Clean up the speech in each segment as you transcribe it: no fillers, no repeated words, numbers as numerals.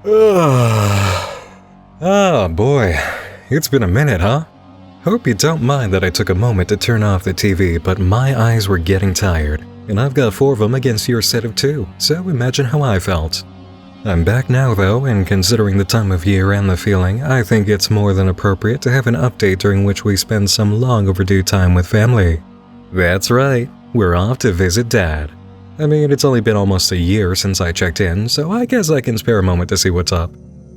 Oh boy, it's been a minute, huh? Hope you don't mind that I took a moment to turn off the TV, but my eyes were getting tired, and I've got 4 of them against your set of 2, so imagine how I felt. I'm back now though, and considering the time of year and the feeling, I think it's more than appropriate to have an update during which we spend some long overdue time with family. That's right, we're off to visit Dad. I mean, it's only been almost a year since I checked in, so I guess I can spare a moment to see what's up.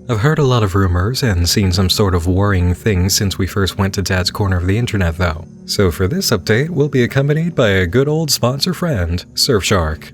I've heard a lot of rumors and seen some sort of worrying things since we first went to Dad's corner of the internet though. So for this update, we'll be accompanied by a good old sponsor friend, Surfshark.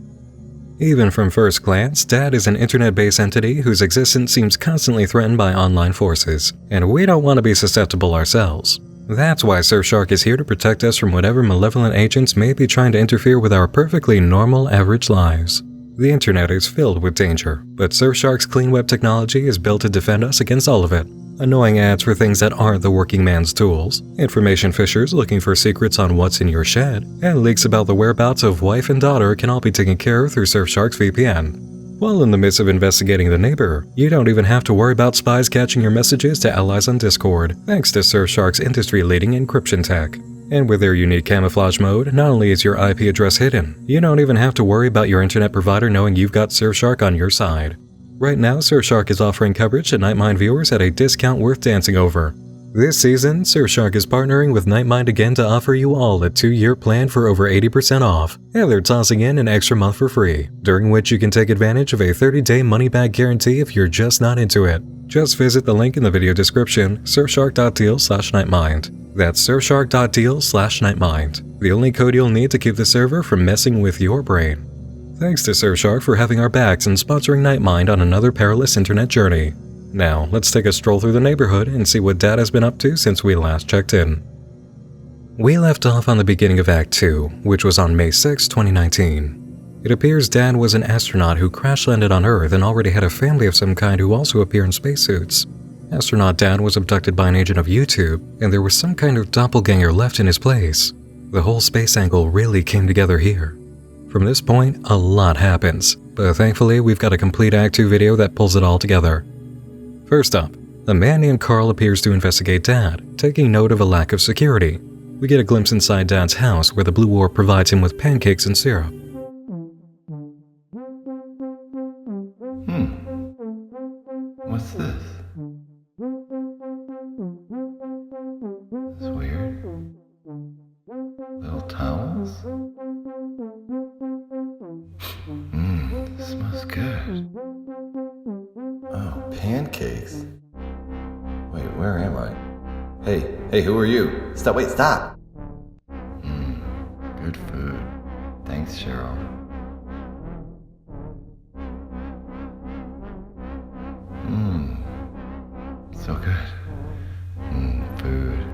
Even from first glance, Dad is an internet-based entity whose existence seems constantly threatened by online forces, and we don't want to be susceptible ourselves. That's why Surfshark is here to protect us from whatever malevolent agents may be trying to interfere with our perfectly normal, average lives. The internet is filled with danger, but Surfshark's clean web technology is built to defend us against all of it. Annoying ads for things that aren't the working man's tools, information fishers looking for secrets on what's in your shed, and leaks about the whereabouts of wife and daughter can all be taken care of through Surfshark's VPN. While in the midst of investigating the neighbor, you don't even have to worry about spies catching your messages to allies on Discord, thanks to Surfshark's industry-leading encryption tech. And with their unique camouflage mode, not only is your IP address hidden, you don't even have to worry about your internet provider knowing you've got Surfshark on your side. Right now, Surfshark is offering coverage to Nightmind viewers at a discount worth dancing over. This season, Surfshark is partnering with Nightmind again to offer you all a 2-year plan for over 80% off, and they're tossing in an extra month for free, during which you can take advantage of a 30-day money-back guarantee if you're just not into it. Just visit the link in the video description, surfshark.deal/nightmind. That's surfshark.deal/nightmind, the only code you'll need to keep the server from messing with your brain. Thanks to Surfshark for having our backs and sponsoring Nightmind on another perilous internet journey. Now, let's take a stroll through the neighborhood and see what Dad has been up to since we last checked in. We left off on the beginning of Act 2, which was on May 6, 2019. It appears Dad was an astronaut who crash-landed on Earth and already had a family of some kind who also appear in spacesuits. Astronaut Dad was abducted by an agent of YouTube, and there was some kind of doppelganger left in his place. The whole space angle really came together here. From this point, a lot happens, but thankfully we've got a complete Act 2 video that pulls it all together. First up, a man named Carl appears to investigate Dad, taking note of a lack of security. We get a glimpse inside Dad's house where the blue orb provides him with pancakes and syrup. What's this? It's weird. Little towels? This smells good. Oh, pancakes. Wait, where am I? Hey, who are you? Stop! Good food. Thanks, Cheryl. So good. Food.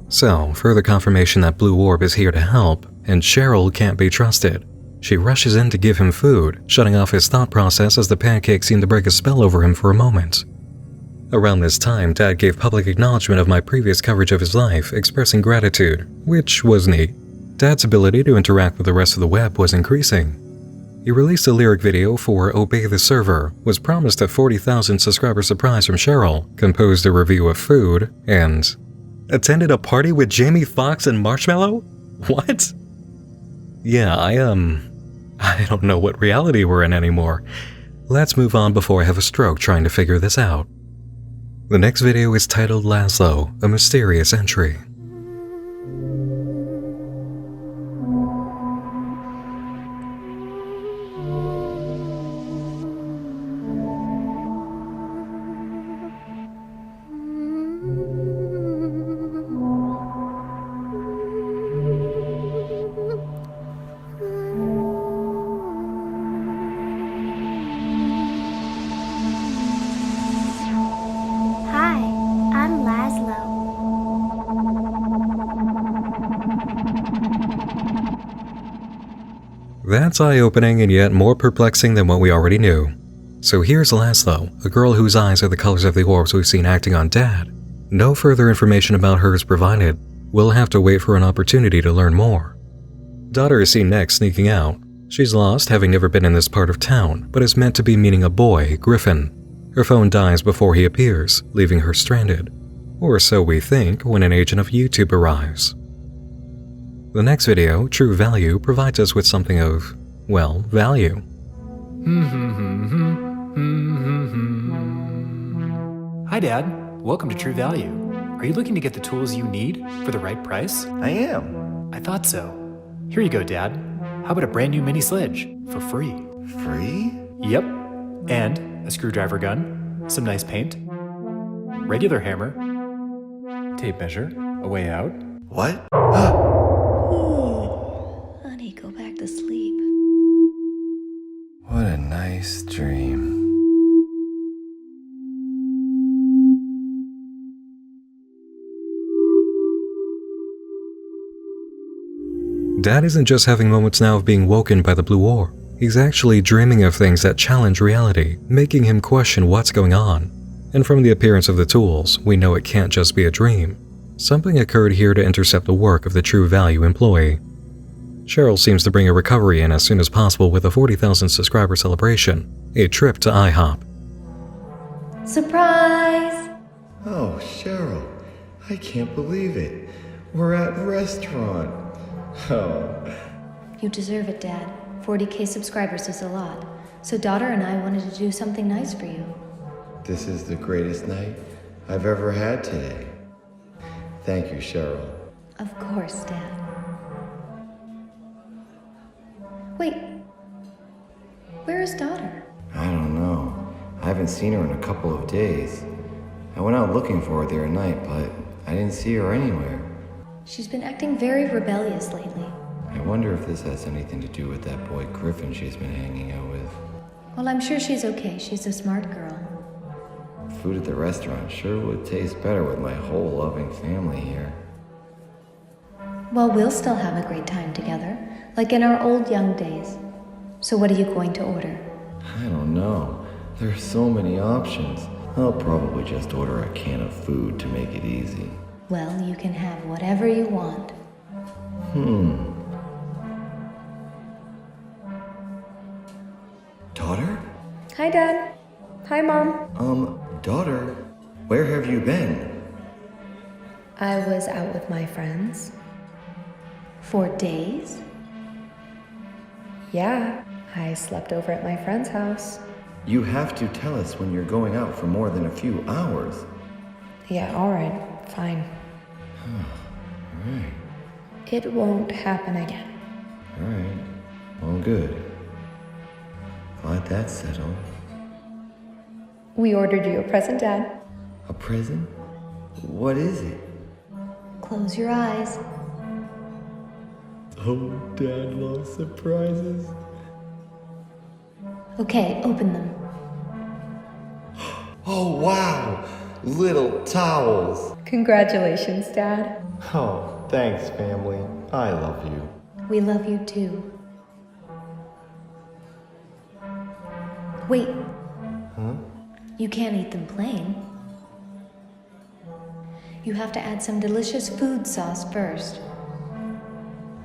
So, further confirmation that Blue Orb is here to help, and Cheryl can't be trusted. She rushes in to give him food, shutting off his thought process as the pancakes seem to break a spell over him for a moment. Around this time, Dad gave public acknowledgement of my previous coverage of his life, expressing gratitude, which was neat. Dad's ability to interact with the rest of the web was increasing. He released a lyric video for Obey the Server, was promised a 40,000 subscriber surprise from Cheryl, composed a review of food, and attended a party with Jamie Foxx and Marshmallow? What? Yeah, I don't know what reality we're in anymore. Let's move on before I have a stroke trying to figure this out. The next video is titled Laszlo, a mysterious entry. That's eye-opening and yet more perplexing than what we already knew. So here's Laszlo, a girl whose eyes are the colors of the orbs we've seen acting on Dad. No further information about her is provided. We'll have to wait for an opportunity to learn more. Daughter is seen next sneaking out. She's lost, having never been in this part of town, but is meant to be meeting a boy, Griffin. Her phone dies before he appears, leaving her stranded. Or so we think when an agent of YouTube arrives. The next video, True Value, provides us with something of, well, value. Hi Dad, welcome to True Value. Are you looking to get the tools you need for the right price? I am. I thought so. Here you go, Dad. How about a brand new mini sledge for free? Free? Yep. And a screwdriver gun, some nice paint, regular hammer, tape measure, a way out. What? Honey, go back to sleep. What a nice dream. Dad isn't just having moments now of being woken by the blue orb. He's actually dreaming of things that challenge reality, making him question what's going on. And from the appearance of the tools, we know it can't just be a dream. Something occurred here to intercept the work of the True Value employee. Cheryl seems to bring a recovery in as soon as possible with a 40,000 subscriber celebration, a trip to IHOP. Surprise! Oh, Cheryl, I can't believe it. We're at a restaurant. Oh, You deserve it, Dad. 40K subscribers is a lot. So daughter and I wanted to do something nice for you. this is the greatest night I've ever had today. Thank you, Cheryl. Of course, Dad. Wait. Where is daughter? I don't know. I haven't seen her in a couple of days. I went out looking for her the other night, but I didn't see her anywhere. She's been acting very rebellious lately. I wonder if this has anything to do with that boy Griffin she's been hanging out with. Well, I'm sure she's okay. She's a smart girl. Food at the restaurant sure would taste better with my whole loving family here. Well, we'll still have a great time together, like in our old young days. So what are you going to order? I don't know. There are so many options. I'll probably just order a can of food to make it easy. Well, you can have whatever you want. Daughter? Hi, Dad. Hi, Mom. Daughter, where have you been? I was out with my friends. 4 days? Yeah, I slept over at my friend's house. You have to tell us when you're going out for more than a few hours. Yeah, alright, fine. Alright, It won't happen again. alright. Well, good. Glad that's settled. We ordered you a present, Dad. A present? What is it? Close your eyes. Oh, Dad loves surprises. Okay, open them. Oh, wow! Little towels! Congratulations, Dad. Oh, thanks, family. I love you. We love you too. Wait. Huh? You can't eat them plain. You have to add some delicious food sauce first.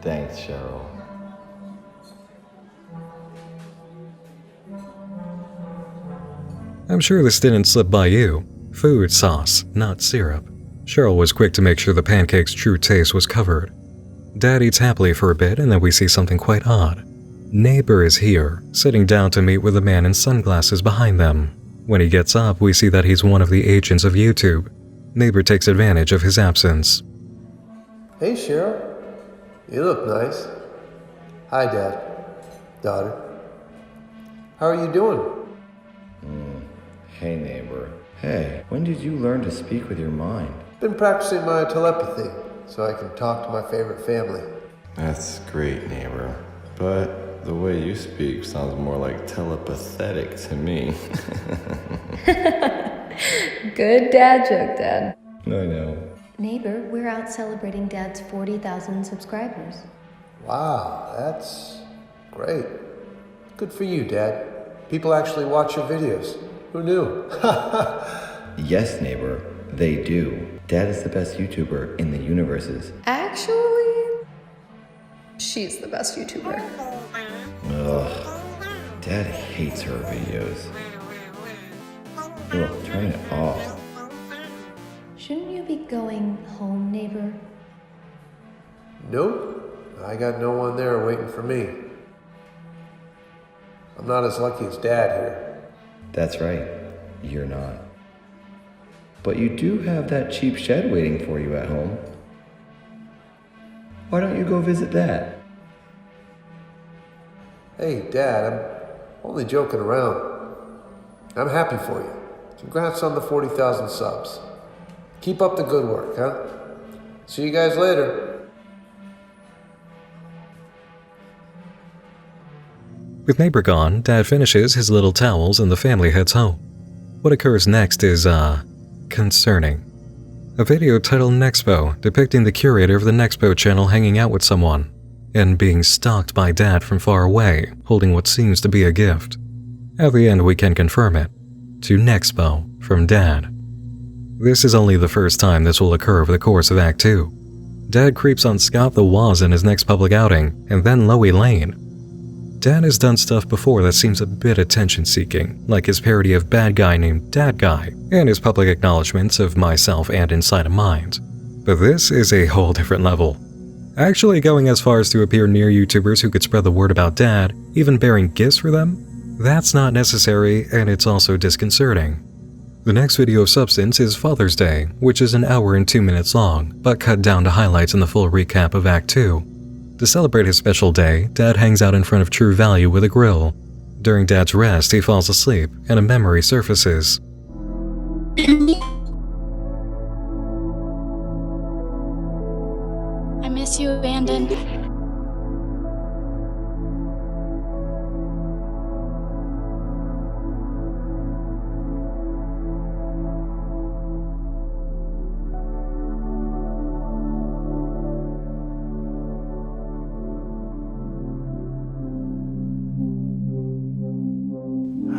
Thanks, Cheryl. I'm sure this didn't slip by you. Food sauce, not syrup. Cheryl was quick to make sure the pancake's true taste was covered. Dad eats happily for a bit, and then we see something quite odd. Neighbor is here, sitting down to meet with a man in sunglasses behind them. When he gets up, we see that he's one of the agents of YouTube. Neighbor takes advantage of his absence. Hey, Cheryl. You look nice. Hi, Dad. Daughter. How are you doing? Hey, neighbor. Hey, when did you learn to speak with your mind? Been practicing my telepathy so I can talk to my favorite family. That's great, neighbor. But the way you speak sounds more like telepathetic to me. Good dad joke, Dad. I know. Neighbor, we're out celebrating Dad's 40,000 subscribers. Wow, that's great. Good for you, Dad. People actually watch your videos. Who knew? Yes, neighbor, they do. Dad is the best YouTuber in the universes. Actually, she's the best YouTuber. Ugh. Dad hates her videos. turn it off. Shouldn't you be going home, neighbor? Nope. I got no one there waiting for me. I'm not as lucky as Dad here. That's right, you're not. But you do have that cheap shed waiting for you at home. Why don't you go visit that? Hey, Dad, I'm only joking around. I'm happy for you. Congrats on the 40,000 subs. Keep up the good work, huh? See you guys later. With neighbor gone, Dad finishes his little towels and the family heads home. What occurs next is, concerning. A video titled Nexpo depicting the curator of the Nexpo channel hanging out with someone and being stalked by Dad from far away, holding what seems to be a gift. At the end, we can confirm it. To Nexpo from Dad. This is only the first time this will occur over the course of Act 2. Dad creeps on Scott the Woz in his next public outing, and then Loey Lane. Dad has done stuff before that seems a bit attention-seeking, like his parody of Bad Guy Named Dad Guy, and his public acknowledgments of Myself and Inside of Mind. But this is a whole different level. Actually going as far as to appear near YouTubers who could spread the word about Dad, even bearing gifts for them? That's not necessary, and it's also disconcerting. The next video of substance is Father's Day, which is an hour and 2 minutes long, but cut down to highlights in the full recap of Act 2. To celebrate his special day, Dad hangs out in front of True Value with a grill. During Dad's rest, he falls asleep, and a memory surfaces. I miss you, Anton.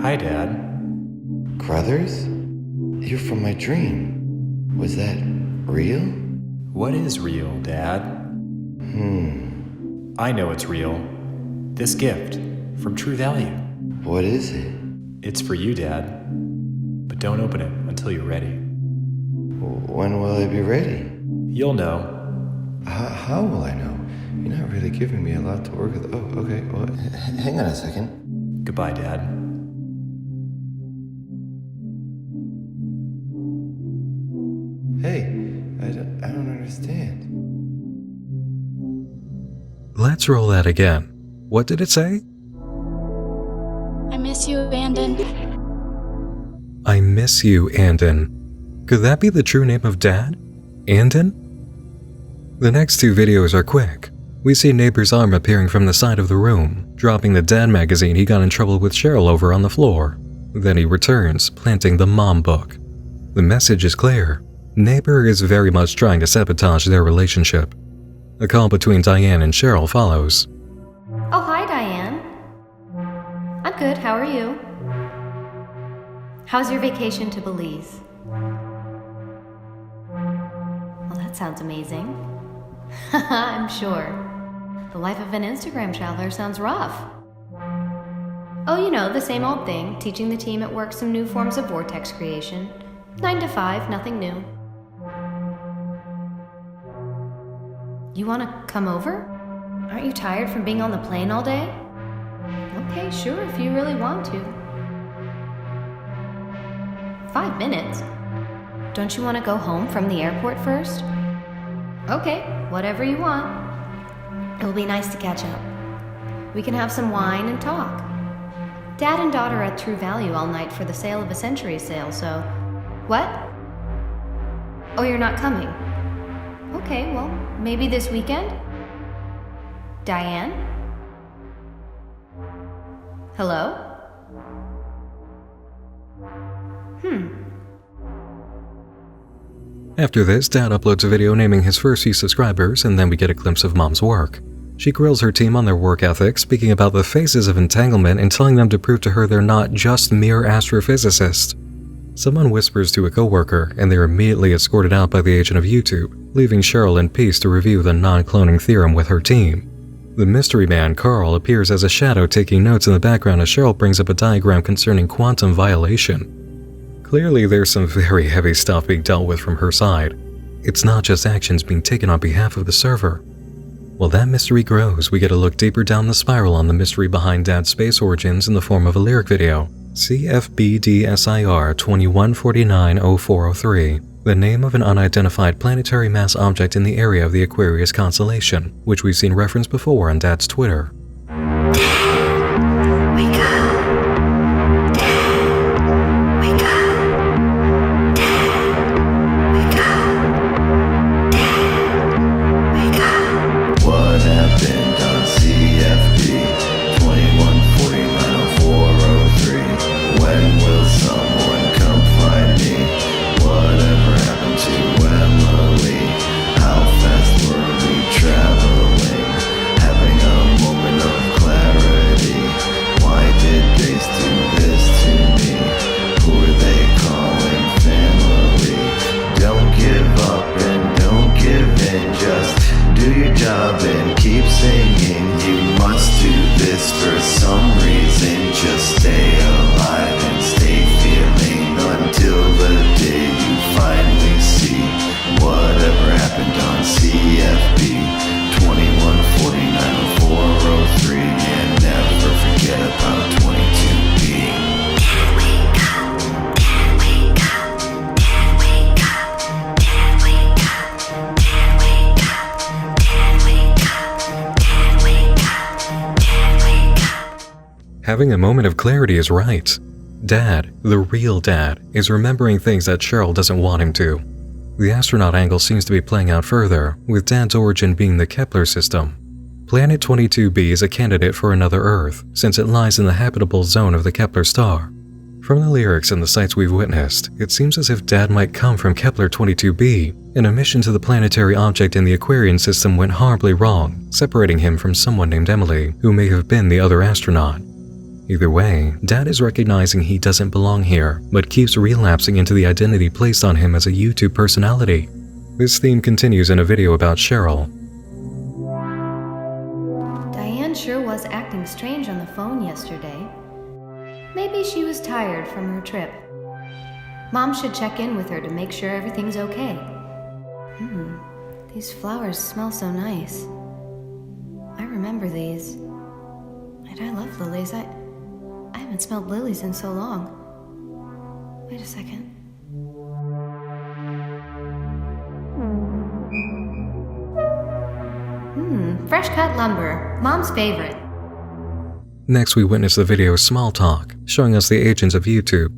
Hi, Dad. Crothers? You're from my dream. Was that real? What is real, Dad? I know it's real. This gift from True Value. What is it? It's for you, Dad. But don't open it until you're ready. When will I be ready? You'll know. How will I know? You're not really giving me a lot to work with. Oh, okay. Well, hang on a second. Goodbye, Dad. Hey, I don't understand. Let's roll that again. What did it say? I miss you, Anton. I miss you, Anton. Could that be the true name of Dad? Anton? The next two videos are quick. We see neighbor's arm appearing from the side of the room, dropping the Dad magazine he got in trouble with Cheryl over on the floor. Then he returns, planting the mom book. The message is clear. Neighbor is very much trying to sabotage their relationship. A call between Diane and Cheryl follows. Oh, hi, Diane. I'm good. How are you? How's your vacation to Belize? Well, that sounds amazing. I'm sure. The life of an Instagram traveler sounds rough. Oh, you know, the same old thing, teaching the team at work some new forms of vortex creation. 9 to 5, nothing new. You want to come over? Aren't you tired from being on the plane all day? Okay, sure, if you really want to. 5 minutes? Don't you want to go home from the airport first? Okay, whatever you want. It'll be nice to catch up. We can have some wine and talk. Dad and daughter are at True Value all night for the Sale of a Century sale, so... What? Oh, you're not coming? Okay, well, maybe this weekend? Diane? Hello? After this, Dad uploads a video naming his first few subscribers, and then we get a glimpse of Mom's work. She grills her team on their work ethic, speaking about the phases of entanglement and telling them to prove to her they're not just mere astrophysicists. Someone whispers to a coworker, and they're immediately escorted out by the agent of YouTube, leaving Cheryl in peace to review the non-cloning theorem with her team. The mystery man, Carl, appears as a shadow taking notes in the background as Cheryl brings up a diagram concerning quantum violation. Clearly there's some very heavy stuff being dealt with from her side. It's not just actions being taken on behalf of the server. While that mystery grows, we get a look deeper down the spiral on the mystery behind Dad's space origins in the form of a lyric video. CFBDSIR 21490403, the name of an unidentified planetary mass object in the area of the Aquarius constellation, which we've seen referenced before on Dad's Twitter. Having a moment of clarity is right. Dad, the real Dad, is remembering things that Cheryl doesn't want him to. The astronaut angle seems to be playing out further, with Dad's origin being the Kepler system. Planet 22b is a candidate for another Earth, since it lies in the habitable zone of the Kepler star. From the lyrics and the sights we've witnessed, it seems as if Dad might come from Kepler 22b, and a mission to the planetary object in the Aquarian system went horribly wrong, separating him from someone named Emily, who may have been the other astronaut. Either way, Dad is recognizing he doesn't belong here, but keeps relapsing into the identity placed on him as a YouTube personality. This theme continues in a video about Cheryl. Diane sure was acting strange on the phone yesterday. Maybe she was tired from her trip. Mom should check in with her to make sure everything's okay. These flowers smell so nice. I remember these. And I love lilies. I haven't smelled lilies in so long. Wait a second. Fresh cut lumber. Mom's favorite. Next, we witness the video Small Talk, showing us the agents of YouTube.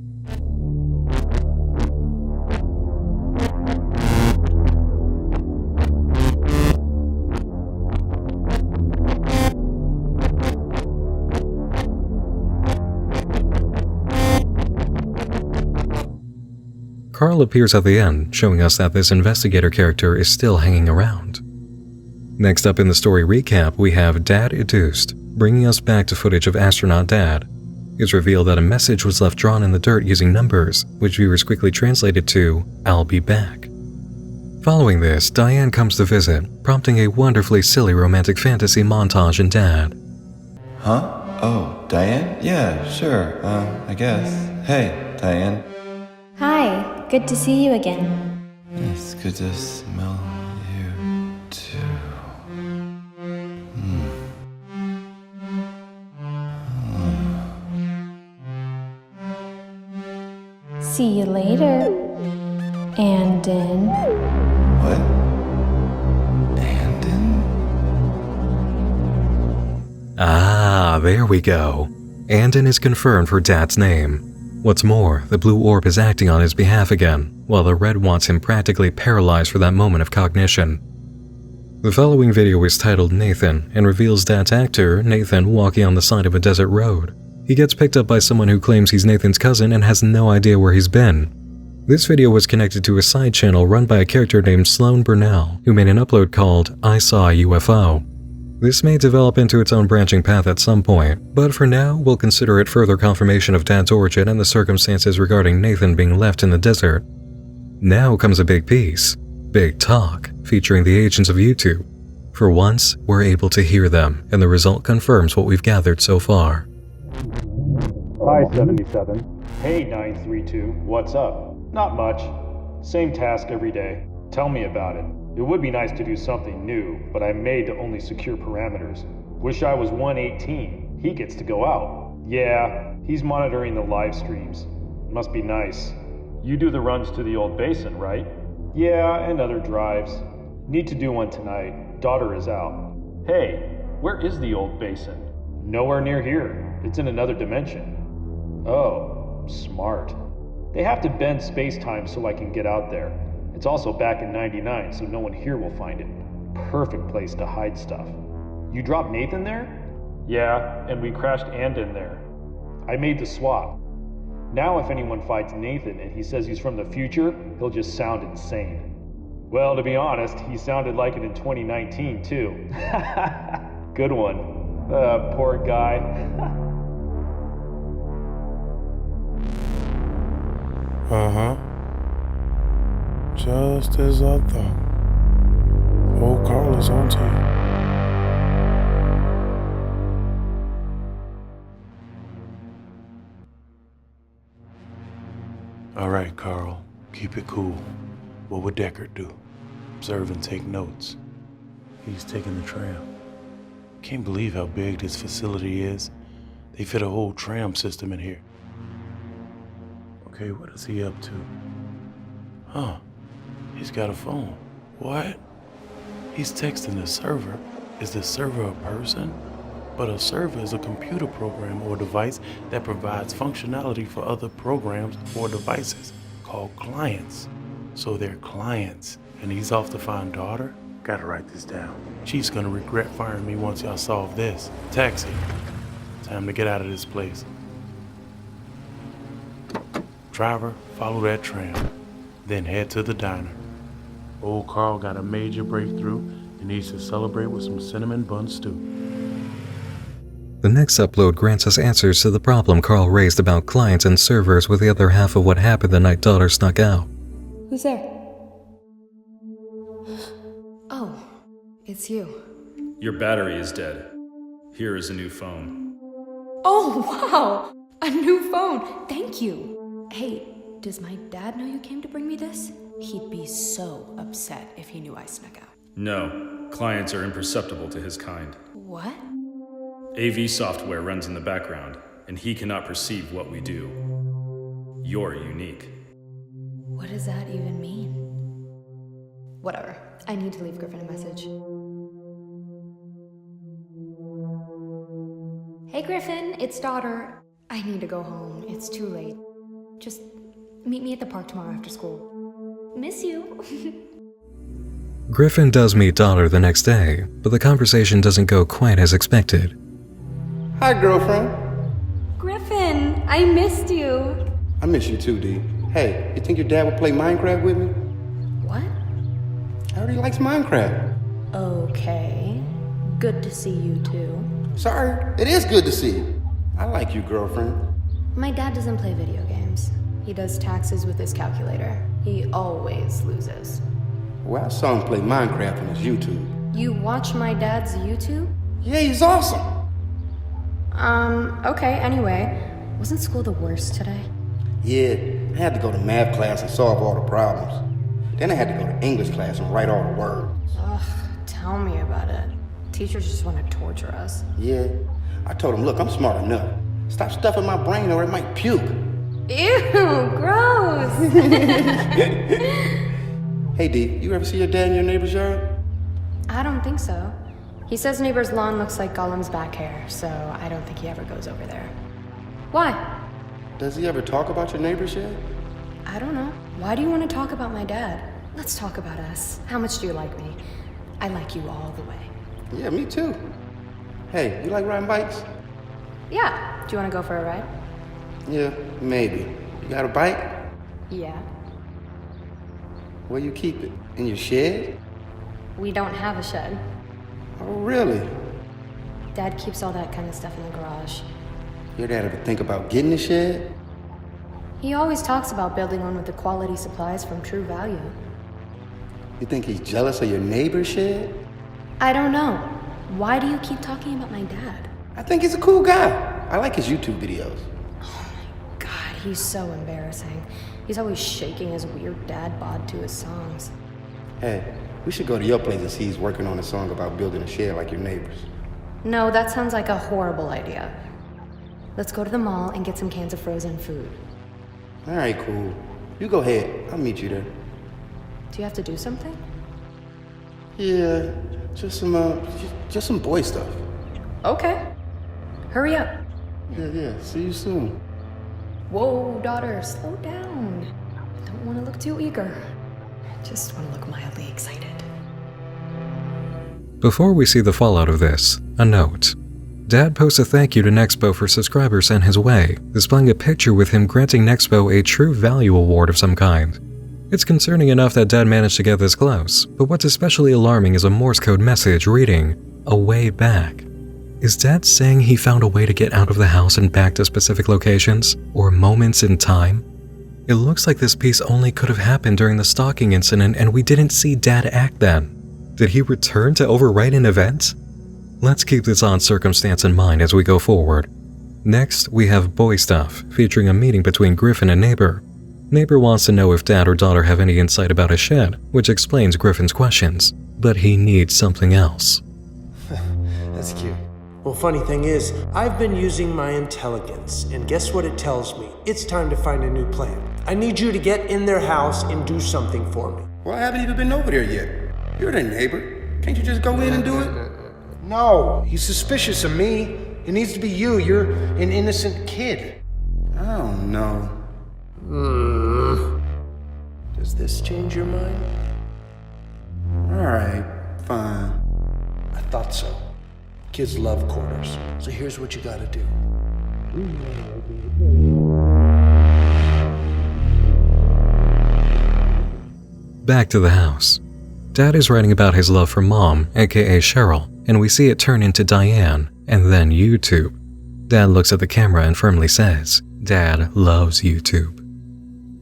Carl appears at the end, showing us that this investigator character is still hanging around. Next up in the story recap, we have Dad Educed, bringing us back to footage of astronaut Dad. It's revealed that a message was left drawn in the dirt using numbers, which viewers quickly translated to, "I'll be back." Following this, Diane comes to visit, prompting a wonderfully silly romantic fantasy montage in Dad. Huh? Oh, Diane? Yeah, sure, I guess. Hey, Diane. Hi, good to see you again. It's good to smell you, too. See you later, Anton. What? Anton? Ah, there we go. Anton is confirmed for Dad's name. What's more, the blue orb is acting on his behalf again, while the red wants him practically paralyzed for that moment of cognition. The following video is titled Nathan and reveals Dad's actor, Nathan, walking on the side of a desert road. He gets picked up by someone who claims he's Nathan's cousin and has no idea where he's been. This video was connected to a side channel run by a character named Sloan Burnell, who made an upload called I Saw a UFO. This may develop into its own branching path at some point, but for now, we'll consider it further confirmation of Dad's origin and the circumstances regarding Nathan being left in the desert. Now comes a big piece, big talk, featuring the agents of YouTube. For once, we're able to hear them, and the result confirms what we've gathered so far. Hi, 77. Hey, 932. What's up? Not much. Same task every day. Tell me about it. It would be nice to do something new, but I'm made to only secure parameters. Wish I was 118. He gets to go out. Yeah, he's monitoring the live streams. Must be nice. You do the runs to the old basin, right? Yeah, and other drives. Need to do one tonight. Daughter is out. Hey, where is the old basin? Nowhere near here. It's in another dimension. Oh, smart. They have to bend space-time so I can get out there. It's also back in 99, so no one here will find it. Perfect place to hide stuff. You dropped Nathan there? Yeah, and we crashed Anton there. I made the swap. Now if anyone fights Nathan and he says he's from the future, he'll just sound insane. Well, to be honest, he sounded like it in 2019 too. Good one. Poor guy. Just as I thought. Old Carl is on to you. All right, Carl. Keep it cool. What would Deckard do? Observe and take notes. He's taking the tram. Can't believe how big this facility is. They fit a whole tram system in here. Okay, what is he up to? Huh. He's got a phone. What? He's texting the server. Is the server a person? But a server is a computer program or device that provides functionality for other programs or devices called clients. So they're clients. And he's off to find daughter? Gotta write this down. Chief's gonna regret firing me once y'all solve this. Taxi. Time to get out of this place. Driver, follow that tram. Then head to the diner. Old Carl got a major breakthrough and needs to celebrate with some cinnamon bun stew. The next upload grants us answers to the problem Carl raised about clients and servers with the other half of what happened the night daughter snuck out. Who's there? Oh, it's you. Your battery is dead. Here is a new phone. Oh, wow! A new phone! Thank you! Hey, does my dad know you came to bring me this? He'd be so upset if he knew I snuck out. No, clients are imperceptible to his kind. What? AV software runs in the background, and he cannot perceive what we do. You're unique. What does that even mean? Whatever. I need to leave Griffin a message. Hey Griffin, it's daughter. I need to go home. It's too late. Just meet me at the park tomorrow after school. Miss you. Griffin does meet daughter the next day, but the conversation doesn't go quite as expected. Hi, girlfriend. Griffin, I missed you. I miss you too, D. Hey, you think your dad would play Minecraft with me? What? I heard he likes Minecraft. Okay. Good to see you too. Sorry, it is good to see you. I like you, girlfriend. My dad doesn't play video games. He does taxes with his calculator. He always loses. Well, I saw him play Minecraft on his YouTube. You watch my dad's YouTube? Yeah, he's awesome. Okay, anyway. Wasn't school the worst today? Yeah, I had to go to math class and solve all the problems. Then I had to go to English class and write all the words. Ugh, tell me about it. Teachers just want to torture us. Yeah, I told him, look, I'm smart enough. Stop stuffing my brain or it might puke. Ew, gross! Hey, D, you ever see your dad in your neighbor's yard? I don't think so. He says neighbor's lawn looks like Gollum's back hair, so I don't think he ever goes over there. Why? Does he ever talk about your neighbor's yet? I don't know. Why do you want to talk about my dad? Let's talk about us. How much do you like me? I like you all the way. Yeah, me too. Hey, you like riding bikes? Yeah. Do you want to go for a ride? Yeah, maybe. You got a bike? Yeah. Where you keep it? In your shed? We don't have a shed. Oh, really? Dad keeps all that kind of stuff in the garage. Your dad ever think about getting a shed? He always talks about building one with the quality supplies from True Value. You think he's jealous of your neighbor's shed? I don't know. Why do you keep talking about my dad? I think he's a cool guy. I like his YouTube videos. he's so embarrassing. He's always shaking his weird dad bod to his songs. Hey, we should go to your place and see he's working on a song about building a shed like your neighbors. No, that sounds like a horrible idea. Let's go to the mall and get some cans of frozen food. All right, cool. You go ahead. I'll meet you there. Do you have to do something? Yeah, just some boy stuff. Okay. Hurry up. Yeah. See you soon. Whoa, daughter, slow down. Don't want to look too eager. Just want to look mildly excited. Before we see the fallout of this, a note. Dad posts a thank you to Nexpo for subscribers sent his way, displaying a picture with him granting Nexpo a True Value Award of some kind. It's concerning enough that Dad managed to get this close, but what's especially alarming is a Morse code message reading, "A way back." Is Dad saying he found a way to get out of the house and back to specific locations, or moments in time? It looks like this piece only could have happened during the stalking incident and we didn't see Dad act then. Did he return to overwrite an event? Let's keep this odd circumstance in mind as we go forward. Next, we have Boy Stuff, featuring a meeting between Griffin and Neighbor. Neighbor wants to know if Dad or daughter have any insight about a shed, which explains Griffin's questions, but he needs something else. That's cute. Well, funny thing is, I've been using my intelligence, and guess what it tells me? It's time to find a new plan. I need you to get in their house and do something for me. Well, I haven't even been over there yet. You're their neighbor. Can't you just go in and do it? No, he's suspicious of me. It needs to be you. You're an innocent kid. I don't know. Does this change your mind? Alright, fine. I thought so. Kids love quarters. So here's what you gotta do. Back to the house. Dad is writing about his love for Mom, aka Cheryl, and we see it turn into Diane, and then YouTube. Dad looks at the camera and firmly says, Dad loves YouTube.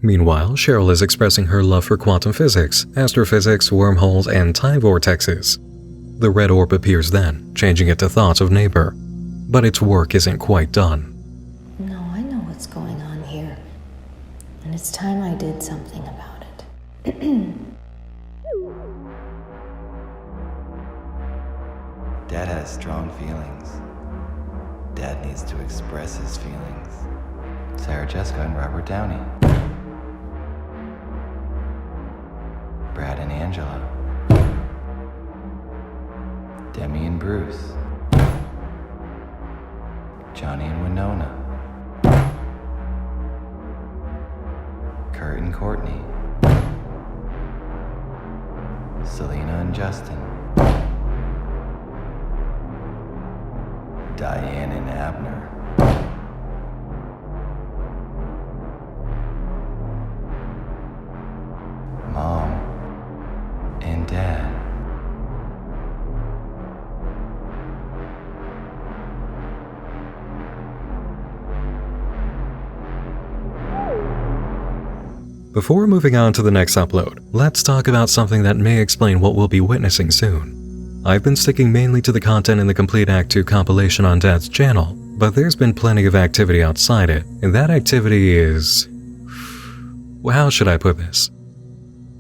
Meanwhile, Cheryl is expressing her love for quantum physics, astrophysics, wormholes, and time vortexes. The red orb appears then, changing it to thoughts of Neighbor. But its work isn't quite done. No, I know what's going on here. And it's time I did something about it. Dad has strong feelings. Dad needs to express his feelings. Sarah Jessica and Robert Downey. Brad and Angela. Demi and Bruce. Johnny and Winona. Kurt and Courtney. Selena and Justin. Diane and Abner. Mom and Dad. Before moving on to the next upload, let's talk about something that may explain what we'll be witnessing soon. I've been sticking mainly to the content in the Complete Act 2 compilation on Dad's channel, but there's been plenty of activity outside it, and that activity is... well, how should I put this?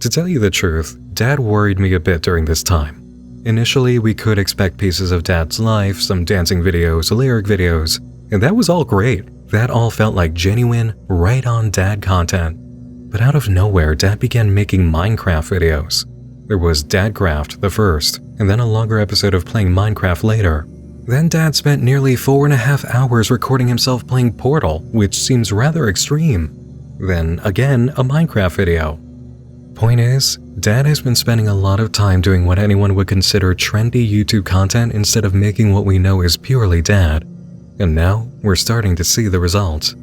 To tell you the truth, Dad worried me a bit during this time. Initially, we could expect pieces of Dad's life, some dancing videos, lyric videos, and that was all great. That all felt like genuine, right-on Dad content. But out of nowhere, Dad began making Minecraft videos. There was Dadcraft, the first, and then a longer episode of playing Minecraft later. Then Dad spent nearly 4.5 hours recording himself playing Portal, which seems rather extreme. Then, again, a Minecraft video. Point is, Dad has been spending a lot of time doing what anyone would consider trendy YouTube content instead of making what we know is purely Dad. And now, we're starting to see the results.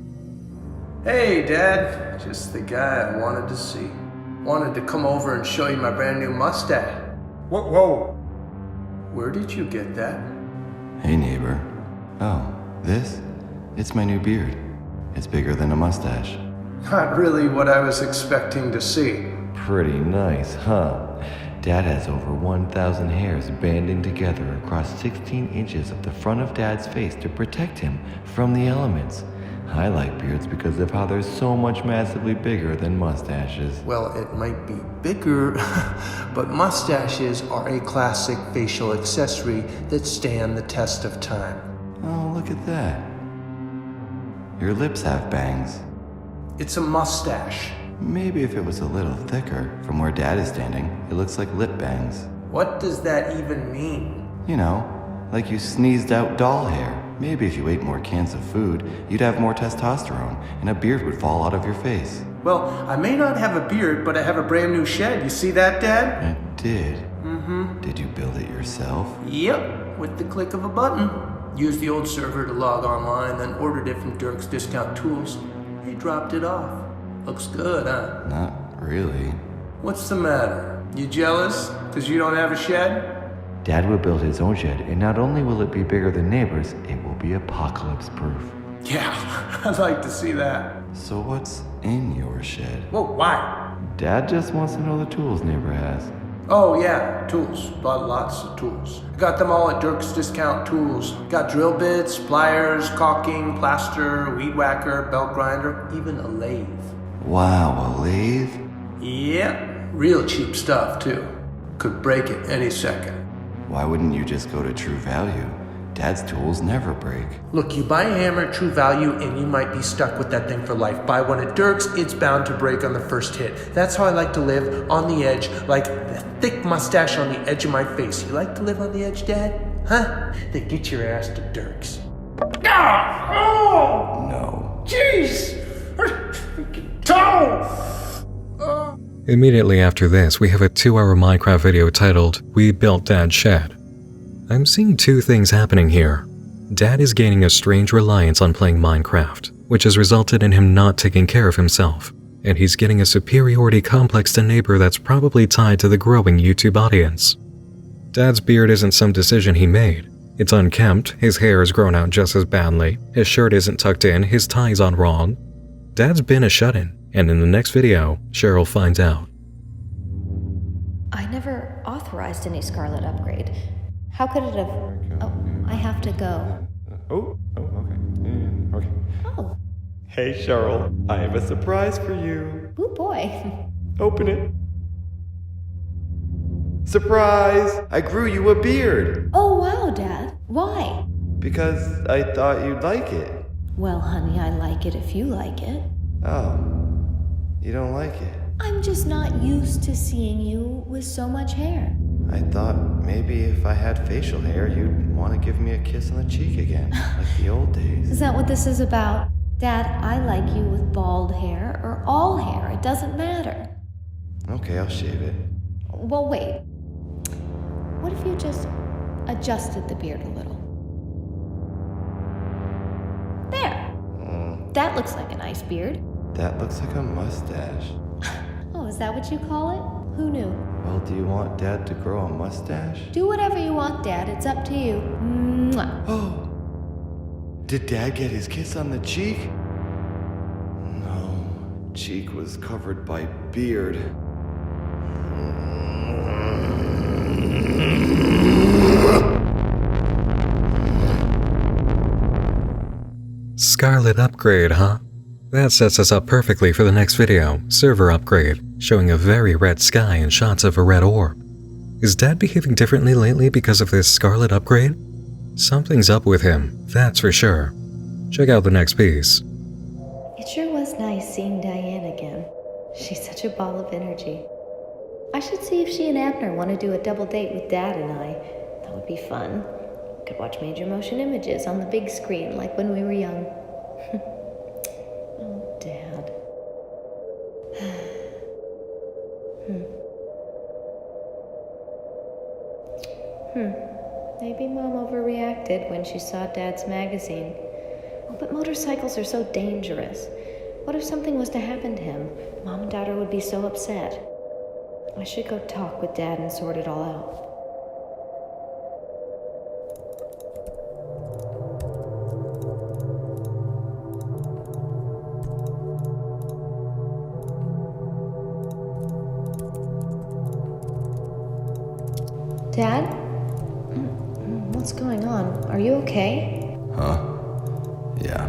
Hey, Dad. Just the guy I wanted to see. Wanted to come over and show you my brand new mustache. Whoa. Where did you get that? Hey, neighbor. Oh, this? It's my new beard. It's bigger than a mustache. Not really what I was expecting to see. Pretty nice, huh? Dad has over 1,000 hairs banding together across 16 inches of the front of Dad's face to protect him from the elements. I like beards because of how they're so much massively bigger than mustaches. Well, it might be bigger, but mustaches are a classic facial accessory that stand the test of time. Oh, look at that. Your lips have bangs. It's a mustache. Maybe if it was a little thicker, from where Dad is standing, it looks like lip bangs. What does that even mean? You know, like you sneezed out doll hair. Maybe if you ate more cans of food, you'd have more testosterone, and a beard would fall out of your face. Well, I may not have a beard, but I have a brand new shed. You see that, Dad? I did. Mm-hmm. Did you build it yourself? Yep, with the click of a button. Used the old server to log online, then ordered it from Dirk's Discount Tools. He dropped it off. Looks good, huh? Not really. What's the matter? You jealous? Because you don't have a shed? Dad will build his own shed, and not only will it be bigger than neighbors, it will be apocalypse-proof. Yeah, I'd like to see that. So what's in your shed? Whoa, why? Dad just wants to know the tools neighbor has. Oh yeah, tools. Bought lots of tools. Got them all at Dirk's Discount Tools. Got drill bits, pliers, caulking, plaster, weed whacker, belt grinder, even a lathe. Wow, a lathe? Yep, real cheap stuff too. Could break it any second. Why wouldn't you just go to True Value? Dad's tools never break. Look, you buy a hammer at True Value and you might be stuck with that thing for life. Buy one at Dirk's, it's bound to break on the first hit. That's how I like to live, on the edge, like the thick mustache on the edge of my face. You like to live on the edge, Dad? Huh? Then get your ass to Dirk's. Ah! Oh! No. Jeez! Freaking toe! Immediately after this, we have a 2-hour Minecraft video titled, We Built Dad's Shed. I'm seeing two things happening here. Dad is gaining a strange reliance on playing Minecraft, which has resulted in him not taking care of himself, and he's getting a superiority complex to neighbor that's probably tied to the growing YouTube audience. Dad's beard isn't some decision he made. It's unkempt, his hair has grown out just as badly, his shirt isn't tucked in, his tie's on wrong. Dad's been a shut-in, and in the next video, Cheryl finds out. I never authorized any Scarlet upgrade. How could it have... Oh, I have to go. Okay. Okay. Oh. Hey, Cheryl, I have a surprise for you. Ooh, boy. Open it. Surprise! I grew you a beard. Oh, wow, Dad. Why? Because I thought you'd like it. Well, honey, I like it if you like it. Oh, you don't like it? I'm just not used to seeing you with so much hair. I thought maybe if I had facial hair, you'd want to give me a kiss on the cheek again, like the old days. Is that what this is about? Dad, I like you with bald hair or all hair. It doesn't matter. Okay, I'll shave it. Well, wait. What if you just adjusted the beard a little? There. That looks like a nice beard. That looks like a mustache. Oh, is that what you call it? Who knew? Well, do you want Dad to grow a mustache? Do whatever you want, Dad. It's up to you. Mwah. Oh! Did Dad get his kiss on the cheek? No. Cheek was covered by beard. Scarlet upgrade, huh? That sets us up perfectly for the next video, server upgrade, showing a very red sky and shots of a red orb. Is Dad behaving differently lately because of this Scarlet upgrade? Something's up with him, that's for sure. Check out the next piece. It sure was nice seeing Diane again. She's such a ball of energy. I should see if she and Abner want to do a double date with Dad and I. That would be fun. Could watch major motion images on the big screen like when we were young. Oh, Dad. Maybe Mom overreacted when she saw Dad's magazine. Oh, but motorcycles are so dangerous. What if something was to happen to him? Mom and Daughter would be so upset. I should go talk with Dad and sort it all out. Dad? What's going on? Are you okay? Huh? Yeah.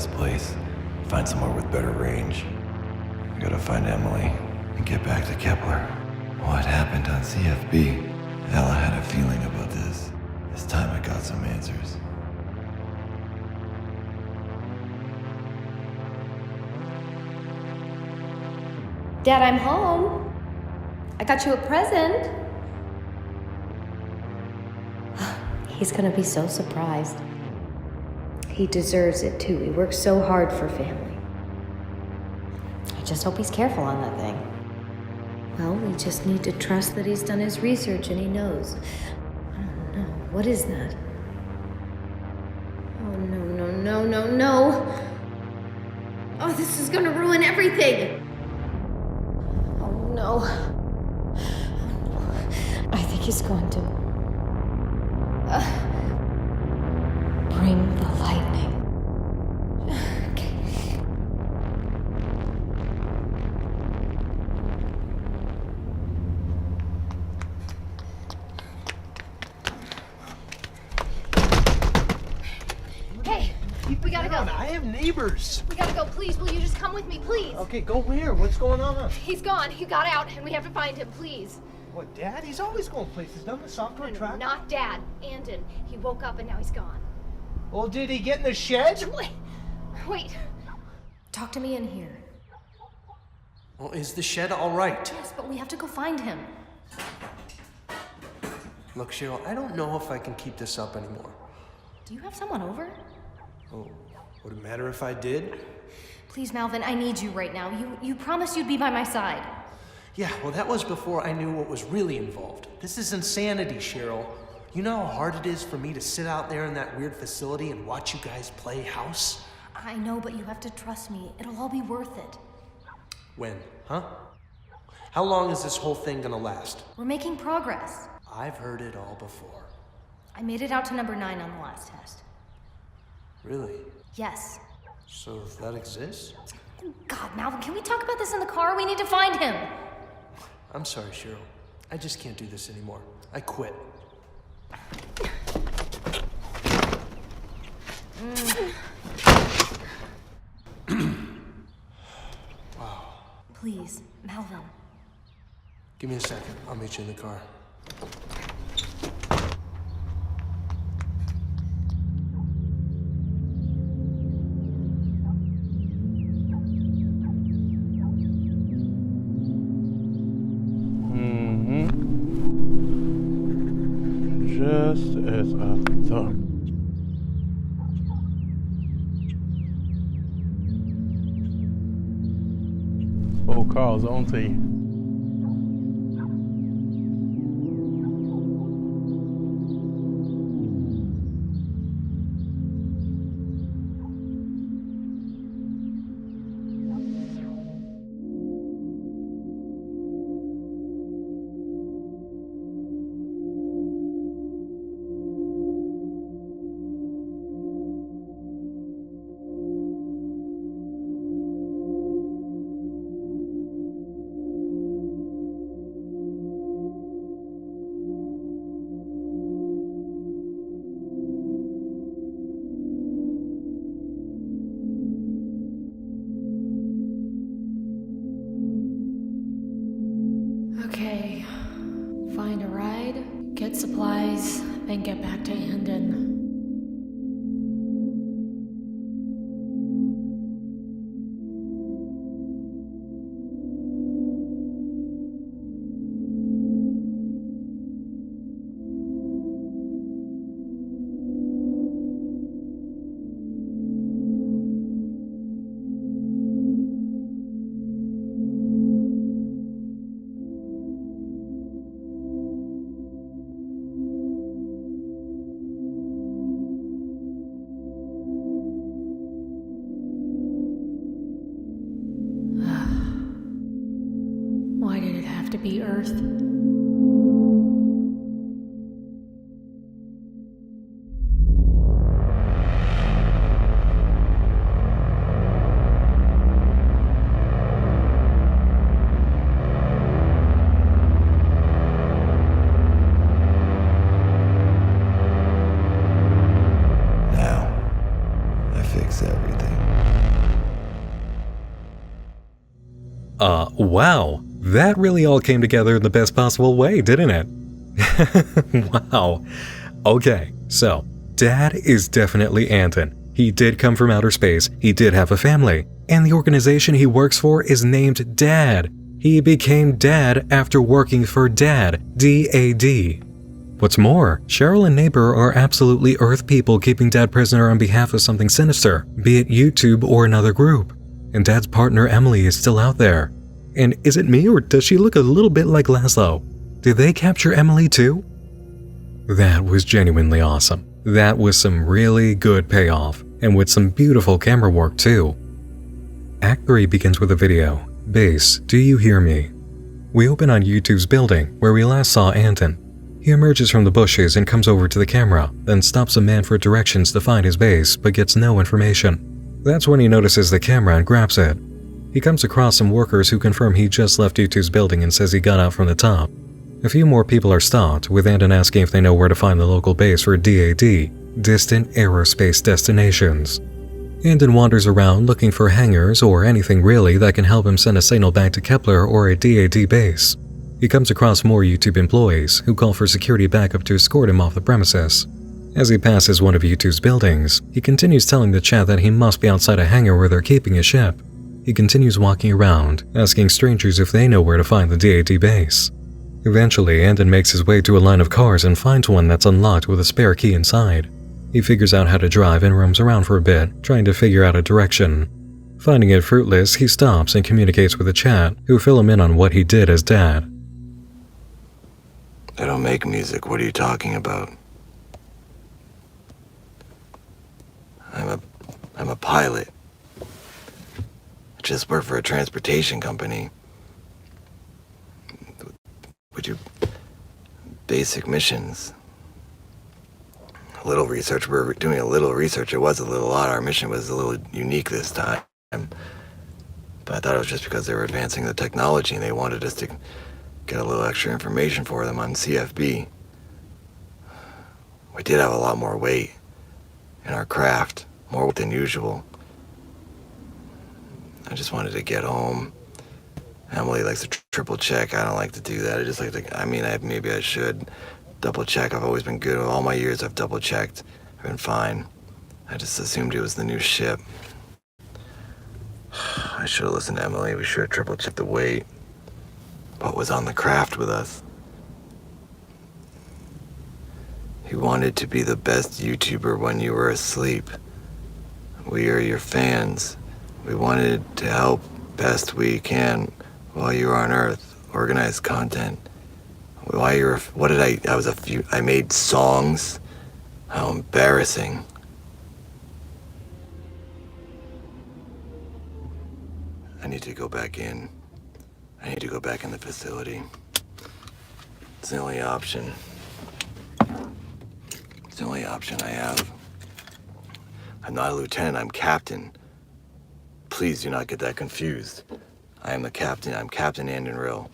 this place. Find somewhere with better range. I gotta find Emily and get back to Kepler. What happened on CFB? Ella had a feeling about this. This time I got some answers. Dad, I'm home. I got you a present. He's gonna be so surprised. He deserves it too. He works so hard for family. I just hope he's careful on that thing. Well, we just need to trust that he's done his research and he knows. I don't know. What is that? Oh, no. Oh, this is gonna ruin everything. Oh, no. I think he's going to bring the lightning. Hey, we gotta go. I have neighbors. We gotta go. Please, will you just come with me, please? Okay, go where? What's going on? He's gone. He got out, and we have to find him, please. What, Dad? He's always going places. Doesn't the software track? Not Dad. Anton. He woke up and now he's gone. Well, did he get in the shed? Wait. Talk to me in here. Well, is the shed all right? Yes, but we have to go find him. Look, Cheryl, I don't know if I can keep this up anymore. Do you have someone over? Oh, would it matter if I did? Please, Malvin, I need you right now. You promised you'd be by my side. Yeah, well, that was before I knew what was really involved. This is insanity, Cheryl. You know how hard it is for me to sit out there in that weird facility and watch you guys play house? I know, but you have to trust me. It'll all be worth it. When, huh? How long is this whole thing gonna last? We're making progress. I've heard it all before. I made it out to number 9 on the last test. Really? Yes. So that exists? God, Malvin, can we talk about this in the car? We need to find him. I'm sorry, Cheryl. I just can't do this anymore. I quit. Wow. Please, Malvin. Give me a second. I'll meet you in the car. Just as I thought. Oh, Carl's on to you. Okay. Find a ride, get supplies, then get back to Anton. Why did it have to be Earth? Now, I fix everything. Wow. That really all came together in the best possible way, didn't it? Wow. Okay, so, Dad is definitely Anton. He did come from outer space, he did have a family, and the organization he works for is named DAD. He became Dad after working for Dad, D-A-D. What's more, Cheryl and Neighbor are absolutely Earth people keeping Dad prisoner on behalf of something sinister, be it YouTube or another group. And Dad's partner Emily is still out there. And is it me or does she look a little bit like Laszlo? Did they capture Emily too? That was genuinely awesome. That was some really good payoff, and with some beautiful camera work too. Act 3 begins with a video. Base, do you hear me? We open on YouTube's building, where we last saw Anton. He emerges from the bushes and comes over to the camera, then stops a man for directions to find his base, but gets no information. That's when he notices the camera and grabs it. He comes across some workers who confirm he just left YouTube's building and says he got out from the top. A few more people are stopped, with Anton asking if they know where to find the local base for DAD, Distant Aerospace Destinations. Anton wanders around looking for hangars or anything really that can help him send a signal back to Kepler or a DAD base. He comes across more YouTube employees who call for security backup to escort him off the premises. As he passes one of YouTube's buildings, he continues telling the chat that he must be outside a hangar where they're keeping a ship. He continues walking around, asking strangers if they know where to find the DAD base. Eventually, Anton makes his way to a line of cars and finds one that's unlocked with a spare key inside. He figures out how to drive and roams around for a bit, trying to figure out a direction. Finding it fruitless, he stops and communicates with the chat, who fill him in on what he did as Dad. I don't make music. What are you talking about? I'm a pilot. I just work for a transportation company. Would you... Basic missions. A little research. We're doing a little research. It was a little odd. Our mission was a little unique this time. But I thought it was just because they were advancing the technology and they wanted us to get a little extra information for them on CFB. We did have a lot more weight in our craft, more weight than usual. I just wanted to get home. Emily likes to triple check. I don't like to do that. I just like to, maybe I should double check. I've always been good. All my years I've double checked. I've been fine. I just assumed it was the new ship. I should have listened to Emily. We should have triple checked the weight. What was on the craft with us? You wanted to be the best YouTuber when you were asleep. We are your fans. We wanted to help best we can while you were on Earth. Organize content. I made songs? How embarrassing. I need to go back in. I need to go back in the facility. It's the only option. It's the only option I have. I'm not a lieutenant, I'm captain. Please do not get that confused. I am the captain. I'm Captain Anton Rill.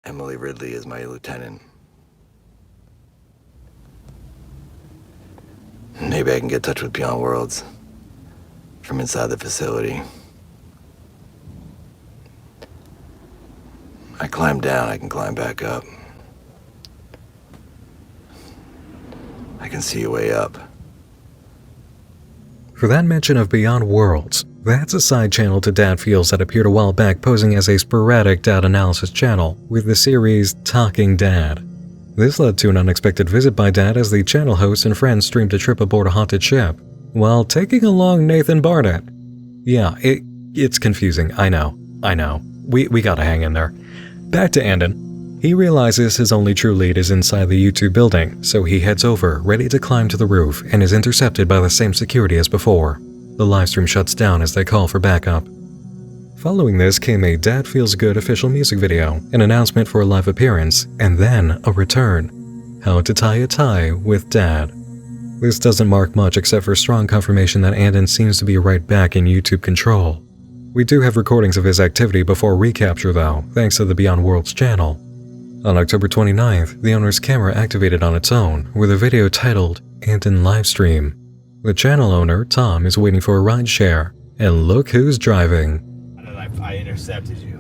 Emily Ridley is my lieutenant. Maybe I can get in touch with Beyond Worlds from inside the facility. I climb down, I can climb back up. I can see a way up. For that mention of Beyond Worlds, that's a side channel to Dad Feels that appeared a while back posing as a sporadic dad analysis channel with the series Talking Dad. This led to an unexpected visit by Dad as the channel host and friends streamed a trip aboard a haunted ship, while taking along Nathan Barnatt. Yeah, it's confusing, I know. We gotta hang in there. Back to Anton. He realizes his only true lead is inside the YouTube building, so he heads over, ready to climb to the roof, and is intercepted by the same security as before. The livestream shuts down as they call for backup. Following this came a Dad Feels Good official music video, an announcement for a live appearance, and then a return. How to tie a tie with Dad. This doesn't mark much except for strong confirmation that Anton seems to be right back in YouTube control. We do have recordings of his activity before recapture though, thanks to the Beyond Worlds channel. On October 29th, the owner's camera activated on its own with a video titled Anton Livestream. The channel owner, Tom, is waiting for a rideshare, and look who's driving. I intercepted you.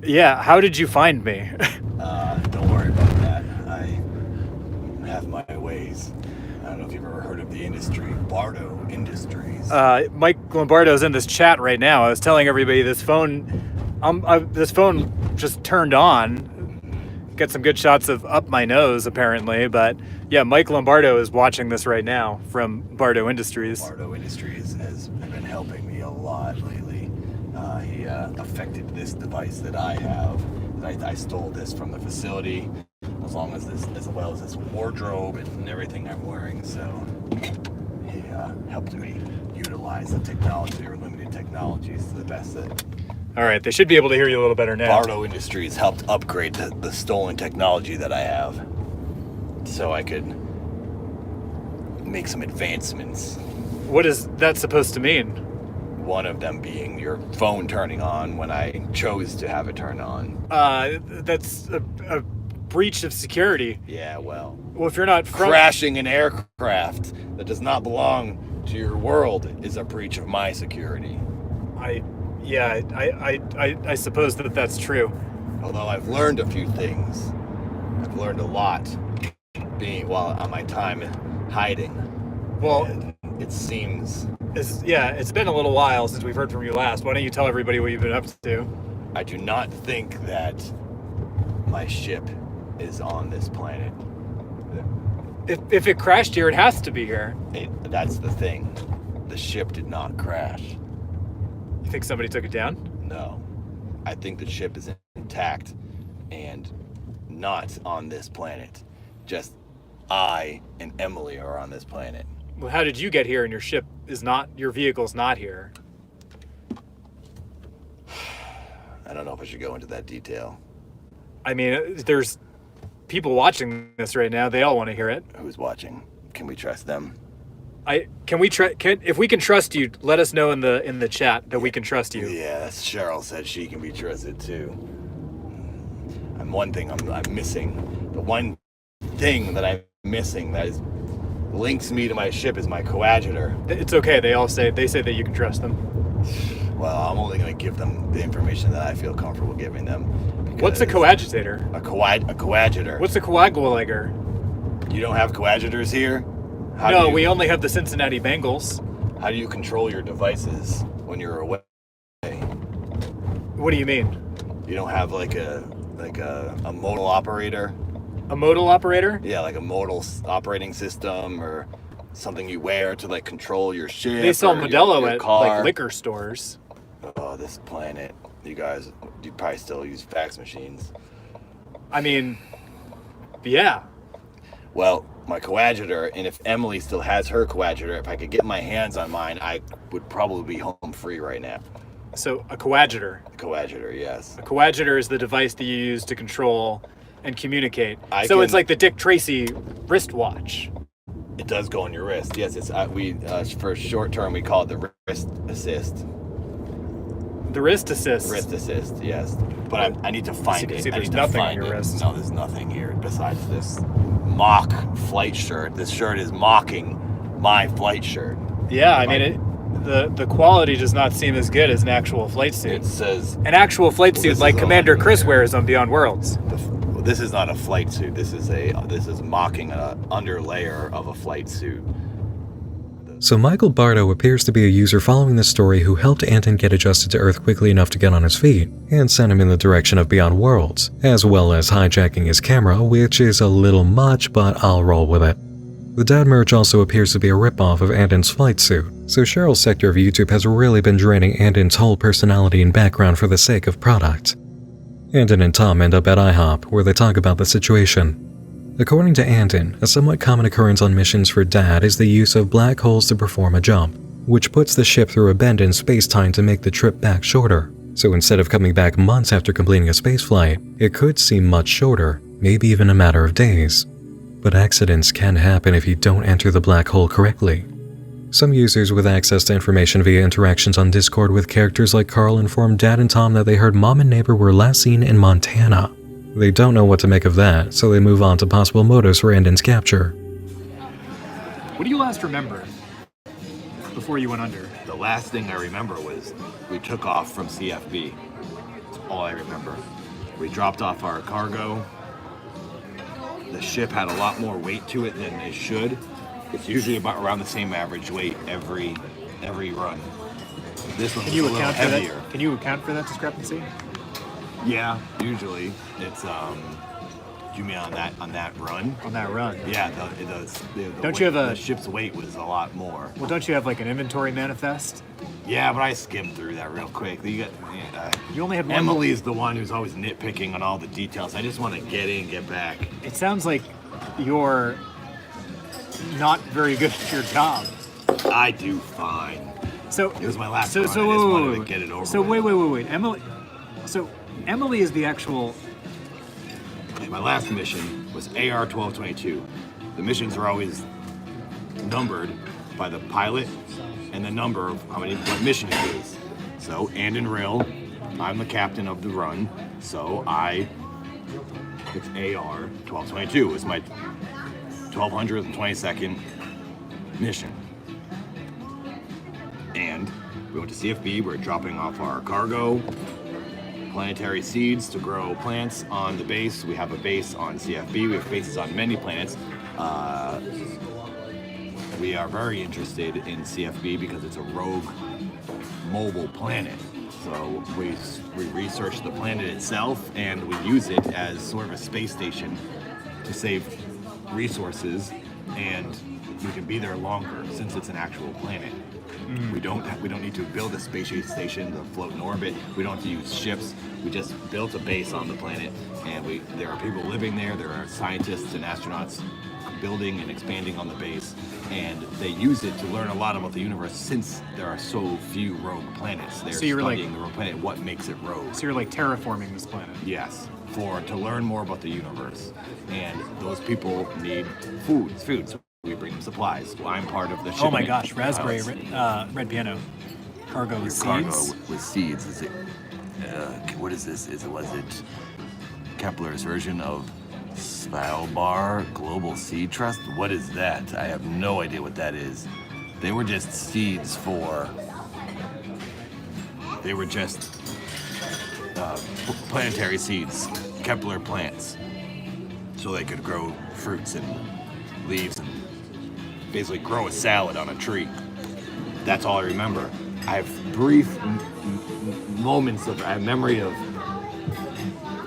Yeah, how did you find me? Don't worry about that. I have my ways. I don't know if you've ever heard of the industry, Bardo Industries. Mike Lombardo's in this chat right now. I was telling everybody this phone just turned on. Get some good shots of up my nose, apparently. But yeah, Mike Lombardo is watching this right now from Bardo Industries. Bardo Industries has been helping me a lot lately. He affected this device that I have. I stole this from the facility, as well as this wardrobe and everything I'm wearing. So he helped me utilize the technology or limited technologies to the best that. All right, they should be able to hear you a little better now. Bardo Industries helped upgrade the stolen technology that I have, so I could make some advancements. What is that supposed to mean? One of them being your phone turning on when I chose to have it turn on. That's a breach of security. Yeah, well, if you're not crashing an aircraft that does not belong to your world is a breach of my security. I suppose that's true. Although I've learned a few things. I've learned a lot while on my time hiding. Well, and it seems... It's been a little while since we've heard from you last. Why don't you tell everybody what you've been up to? I do not think that my ship is on this planet. If it crashed here, it has to be here. That's the thing. The ship did not crash. You think somebody took it down? No. I think the ship is intact and not on this planet. Just I and Emily are on this planet. Well, how did you get here and your vehicle's not here? I don't know if I should go into that detail. I mean, there's people watching this right now. They all want to hear it. Who's watching? Can we trust them? If we can trust you, let us know in the chat that we can trust you. Yeah, Cheryl said she can be trusted too. One thing I'm missing. The one thing that I'm missing that links me to my ship is my coadjutor. It's okay. They say that you can trust them. Well, I'm only going to give them the information that I feel comfortable giving them. What's a coadjutor? A coadjutor. What's a coagulator? You don't have coadjutors here? We only have the Cincinnati Bengals. How do you control your devices when you're away? What do you mean? You don't have like a modal operator? A modal operator? Yeah, like a modal operating system or something you wear to like control your ship. They sell Modelo your at car. like liquor stores. Oh, this planet. You probably still use fax machines. I mean, yeah. Well, my coadjutor, and if Emily still has her coadjutor, if I could get my hands on mine, I would probably be home free right now. So, a coadjutor? A coadjutor, yes. A coadjutor is the device that you use to control and communicate. It's like the Dick Tracy wristwatch. It does go on your wrist. Yes, it's for short term we call it the wrist assist. The wrist assist? Wrist assist, yes. But I need to find it. See, there's nothing on your wrist. No, there's nothing here besides this mock flight shirt. This shirt is mocking my flight shirt. Yeah, I mean, the quality does not seem as good as an actual flight suit. It says... An actual flight suit like Commander Chris wears on Beyond Worlds. This is not a flight suit. This is mocking an underlayer of a flight suit. So Michael Bardo appears to be a user following this story who helped Anton get adjusted to Earth quickly enough to get on his feet, and sent him in the direction of Beyond Worlds, as well as hijacking his camera, which is a little much, but I'll roll with it. The dad merch also appears to be a ripoff of Anton's flight suit, so Cheryl's sector of YouTube has really been draining Anton's whole personality and background for the sake of product. Anton and Tom end up at IHOP, where they talk about the situation. According to Anton, a somewhat common occurrence on missions for Dad is the use of black holes to perform a jump, which puts the ship through a bend in space-time to make the trip back shorter. So instead of coming back months after completing a spaceflight, it could seem much shorter, maybe even a matter of days. But accidents can happen if you don't enter the black hole correctly. Some users with access to information via interactions on Discord with characters like Carl informed Dad and Tom that they heard Mom and Neighbor were last seen in Montana. They don't know what to make of that, so they move on to possible motives for Anton's capture. What do you last remember before you went under? The last thing I remember was we took off from CFB. That's all I remember. We dropped off our cargo. The ship had a lot more weight to it than it should. It's usually about around the same average weight every run. This one was a little heavier. Can you account for that discrepancy? Yeah, usually it's you mean on that run? On that run. Yeah, the ship's weight was a lot more. Well, don't you have like an inventory manifest? Yeah, but I skimmed through that real quick. You only had one. Emily's the one who's always nitpicking on all the details. I just want to get in, get back. It sounds like you're not very good at your job. I do fine. So it was my last run. I just wanted to get it over with. So wait. Emily is the actual. My last mission was AR 1222. The missions are always numbered by the pilot and the number of what mission it is. So, and in real, I'm the captain of the run, so it's AR 1222. It's my 1222nd mission. And we went to CFB, we're dropping off our cargo, planetary seeds to grow plants on the base. We have a base on CFB, we have bases on many planets. We are very interested in CFB because it's a rogue mobile planet. So we research the planet itself and we use it as sort of a space station to save resources, and we can be there longer since it's an actual planet. We don't need to build a space station to float in orbit. We don't have to use ships. We just built a base on the planet, and there are people living there. There are scientists and astronauts building and expanding on the base, and they use it to learn a lot about the universe since there are so few rogue planets. They're studying the rogue planet, what makes it rogue. So you're like terraforming this planet? Yes, to learn more about the universe. And those people need food. So we bring them supplies. Well, I'm part of the shipment. Oh my gosh, raspberry, red piano. Cargo with Cargo seeds? with seeds. Is it, what is this? Was it Kepler's version of Svalbard Global Seed Trust? What is that? I have no idea what that is. They were just seeds they were just planetary seeds, Kepler plants, so they could grow fruits and leaves and basically grow a salad on a tree. That's all I remember. I have brief moments I have memory of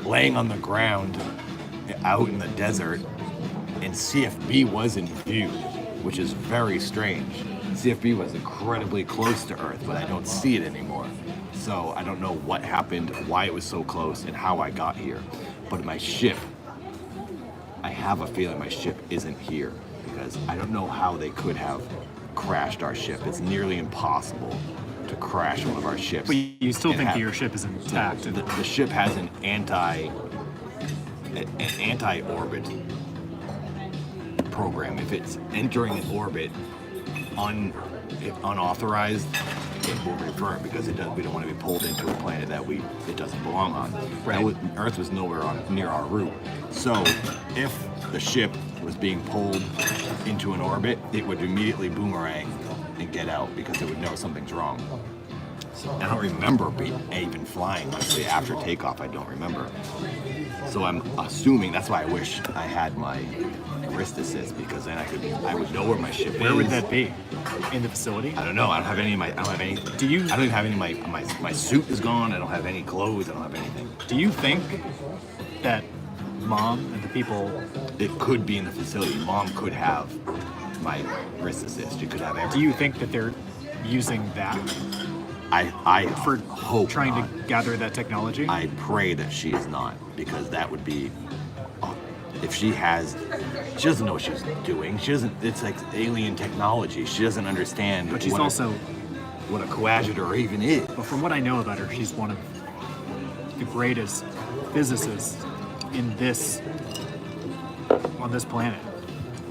laying on the ground out in the desert, and CFB was in view, which is very strange. CFB was incredibly close to Earth, but I don't see it anymore. So I don't know what happened, why it was so close, and how I got here. But my ship, I have a feeling my ship isn't here, because I don't know how they could have crashed our ship. It's nearly impossible to crash one of our ships. But you still think that your ship is intact? The ship has an anti-orbit program. If it's entering an orbit if unauthorized, it will revert because we don't want to be pulled into a planet that it doesn't belong on. Right. Earth was nowhere near our route. So if the ship was being pulled into an orbit, it would immediately boomerang and get out because it would know something's wrong. So I don't remember even flying, honestly. After takeoff, I don't remember. So I'm assuming that's why I wish I had my wrist assist, because then I would know where my ship is. Where would that be? In the facility? I don't know. I don't have any of my. I don't have any. I don't even have any of my suit is gone. I don't have any clothes. I don't have anything. Do you think that Mom and the people? It could be in the facility. Mom could have my wrist assist. You could have everything. Do you think that they're using that? I hope trying not. to gather that technology? I pray that she is not, because that would be. If she doesn't know what she's doing. It's like alien technology. She doesn't understand. But she's also what a coadjutor even is. But from what I know about her, she's one of the greatest physicists on this planet.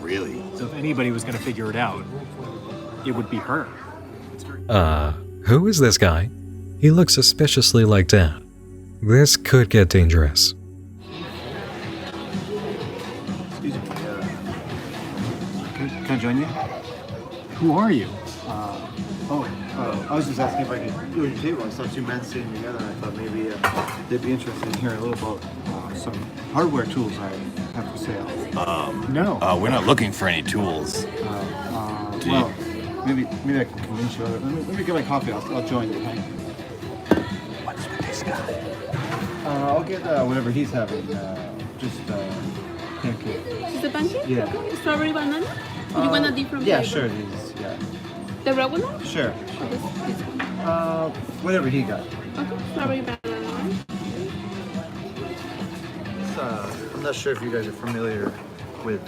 Really? So if anybody was going to figure it out, it would be her. Who is this guy? He looks suspiciously like Dad. This could get dangerous. Can I join you? Who are you? I was just asking if I could do your table. I saw two men sitting together, and I thought maybe they'd be interested in hearing a little about some hardware tools I have for sale. No. We're not looking for any tools. Well, maybe I can convince you. Let me get my coffee. I'll join you. Okay? What's with this guy? I'll get whatever he's having. Just pancake. Is the pancake? Yeah. Okay. Strawberry banana? You want a different Yeah, flavor? sure. These, yeah. The regular? Sure. Or this one? Whatever he got. Okay. Strawberry banana. I'm not sure if you guys are familiar with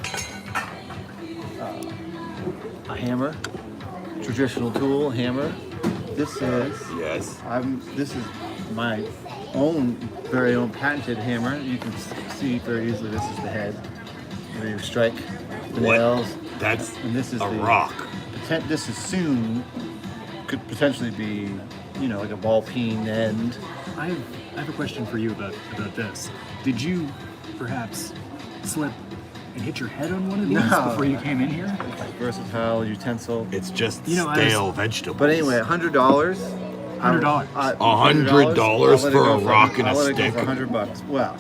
a hammer, traditional tool hammer. This is This is my very own patented hammer. You can see very easily. This is the head where you strike the nails. And this is a rock. This is could potentially be, like a ball peen end. I have a question for you about this. Did you perhaps slip and hit your head on one of these before you came in here? Versatile utensil. It's just stale vegetables. But anyway, $100. $100. $100 for a rock and a stick. For $100. Well,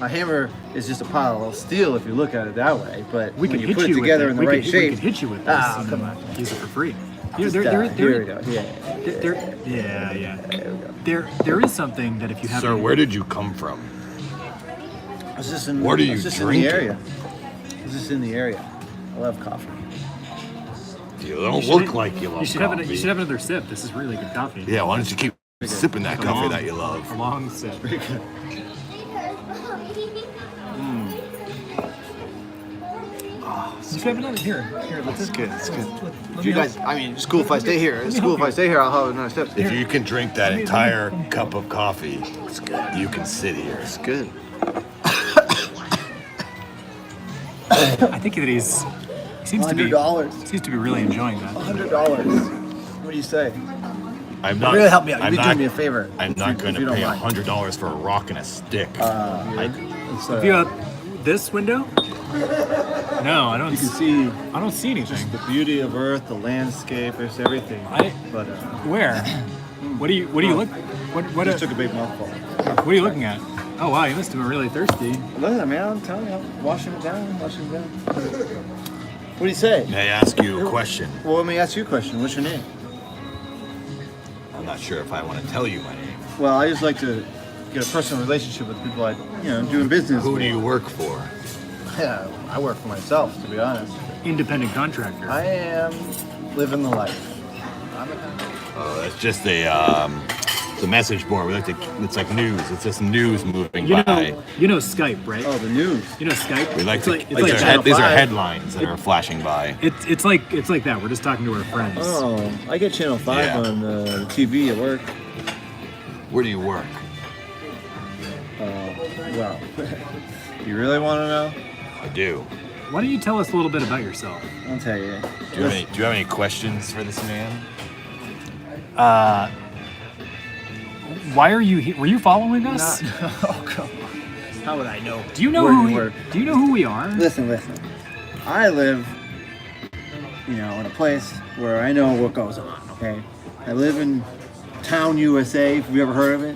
a hammer is just a pile of steel if you look at it that way. But We when could you hit put it you together with in the right shape. We could hit you with this. Come on. Use it for free. Here we go. There is something that if you have. Sir, where did you come from? I was just in, What are you in the drinking? area. I was just in the area. I love coffee. You don't look like you love You should coffee. have another sip. This is really good coffee. Yeah, why don't you keep sipping that coffee that you love? A long sip. Pretty good. You should have another here. That's good. That's good. If you guys, it's cool if I stay here. It's cool if I stay here. I'll have another sip. If you can drink that entire cup of coffee, you can sit here. It's good. I think that he seems to be really enjoying that. $100. What do you say? I'm not. Really help me out. I'm You're not, doing me a favor. I'm not going if to you don't pay mind. $100 for a rock and a stick. If you have this window? No, I don't. You can see. I don't see anything. Just the beauty of Earth, the landscape, there's everything. Where? What do you look? What? Just took a big mouthful. What are you looking at? Oh wow, you must have been really thirsty. Look at that, man. I'm telling you, I'm washing it down. What do you say? May I ask you a question? Well, let me ask you a question. What's your name? I'm not sure if I want to tell you my name. Well, I just like to get a personal relationship with people doing business. Who do you work for? Yeah, I work for myself, to be honest. Independent contractor. I am living the life. Oh, that's just the message board. It's like news. It's just news moving by. You know Skype, right? Oh, the news. You know Skype. We like It's to. like These are headlines that are flashing by. It's like that. We're just talking to our friends. Oh, I get Channel 5 on the TV at work. Where do you work? Well, you really want to know? I do. Why don't you tell us a little bit about yourself? I'll tell you. Do you have any questions for this man? Why are you here? Were you following us? Oh, come on. How would I know? Do you know Do you know who we are? Listen. I live, in a place where I know what goes on. Okay. I live in Town USA. Have you ever heard of it?